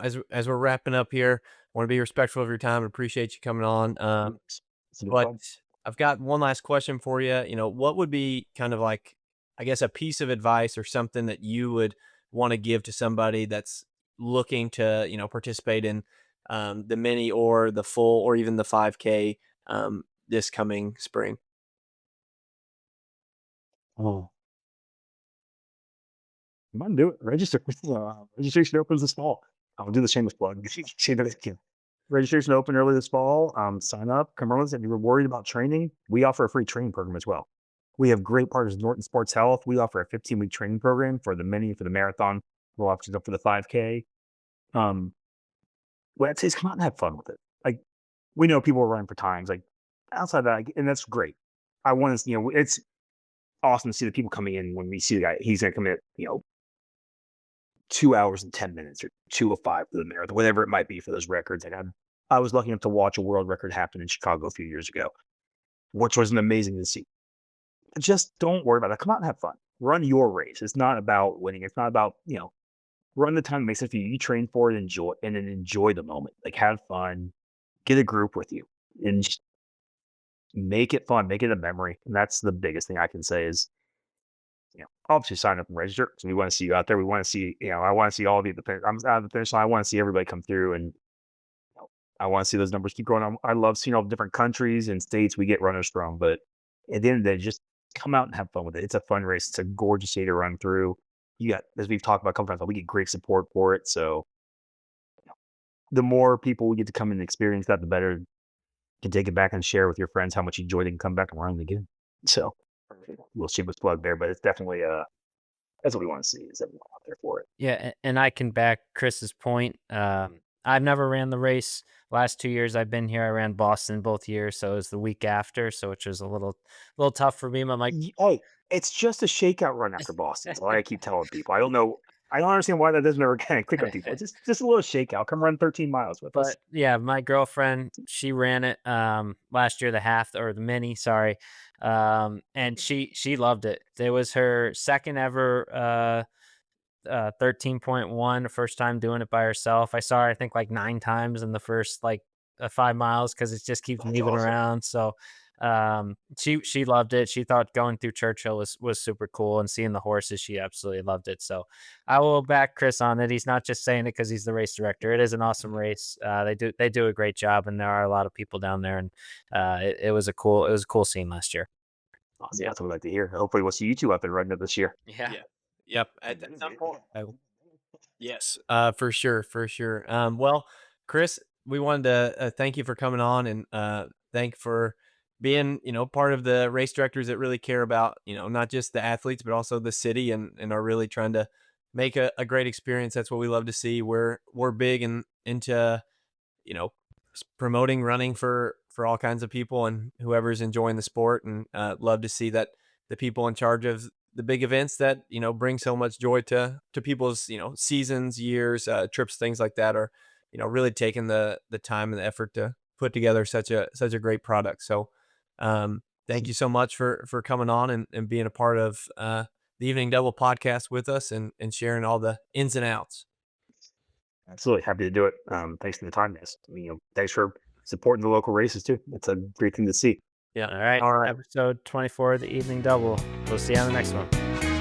as we're wrapping up here, I want to be respectful of your time and appreciate you coming on. it's a good But fun. I've got one last question for you. What would be kind of like, I guess, a piece of advice or something that you would want to give to somebody that's looking to, participate in the mini or the full or even the 5K this coming spring? Oh, I'm gonna do it. Register. Registration opens this fall. I'll do the shameless plug. Say that again. Registration open early this fall. Sign up. Come on. If you're worried about training, we offer a free training program as well. We have great partners, Norton Sports Health. We offer a 15-week training program for the mini, for the marathon. We'll offer it up for the 5K. What I'd say is come out and have fun with it. Like we know people are running for times. Like outside that, and that's great. I want to, it's awesome to see the people coming in when we see the guy. He's going to come in, 2 hours and 10 minutes or 2:05 for the marathon, whatever it might be for those records. And I was lucky enough to watch a world record happen in Chicago a few years ago, which was amazing to see. Just don't worry about it. Come out and have fun. Run your race. It's not about winning. It's not about, run the time that makes sense for you. You train for it, and then enjoy the moment. Like have fun, get a group with you, and just make it fun, make it a memory. And that's the biggest thing I can say is, obviously sign up and register because we want to see you out there. We want to see, I want to see all of you at the finish. I'm out of the finish line. I want to see everybody come through, and I want to see those numbers keep growing. I love seeing all the different countries and states we get runners from, but at the end of the day, just come out and have fun with it. It's a fun race. It's a gorgeous day to run through. You got, as we've talked about a couple times, we get great support for it. So the more people we get to come and experience that, the better. You can take it back and share with your friends how much you enjoyed it and come back and run it again. So we'll shameless plug there, but it's definitely that's what we want to see is everyone out there for it. Yeah, and I can back Chris's point. I've never ran the race. Last 2 years I've been here, I ran Boston both years, so it was the week after, so which was a little tough for me. But I'm like, Hey, it's just a shakeout run after Boston. That's what I keep telling people. I don't know. I don't understand why that doesn't ever kind of click on people. It's just a little shakeout. Come run 13 miles with us. but yeah, my girlfriend, she ran it last year, the half or the mini, sorry. And she loved it. It was her second ever 13.1, first time doing it by herself. I saw her, I think, like 9 times in the first 5 miles because it just keeps That's moving awesome. around. So she loved it. She thought going through Churchill was super cool, and seeing the horses, she absolutely loved it. So I will back Chris on it. He's not just saying it because he's the race director. It is an awesome race. They do a great job, and there are a lot of people down there, and it was a cool scene last year. Yeah, that's what I'd like to hear. Hopefully, we'll see you two out there running it this year. Yeah. Yep. At some point. Yes, for sure, for sure. Well, Chris, we wanted to thank you for coming on and thank for being, part of the race directors that really care about, not just the athletes, but also the city and are really trying to make a great experience. That's what we love to see. We're big and into, promoting running for all kinds of people and whoever's enjoying the sport, and love to see that the people in charge of the big events that bring so much joy to people's seasons, years, trips, things like that are really taking the time and the effort to put together such a great product. So thank you so much for coming on and being a part of the Evening Double podcast with us and sharing all the ins and outs. Absolutely happy to do it. Thanks for the time, guys. Thanks for supporting the local races too. It's a great thing to see. Yeah. All right. All right. Episode 24 of the Evening Double. We'll see you on the next one.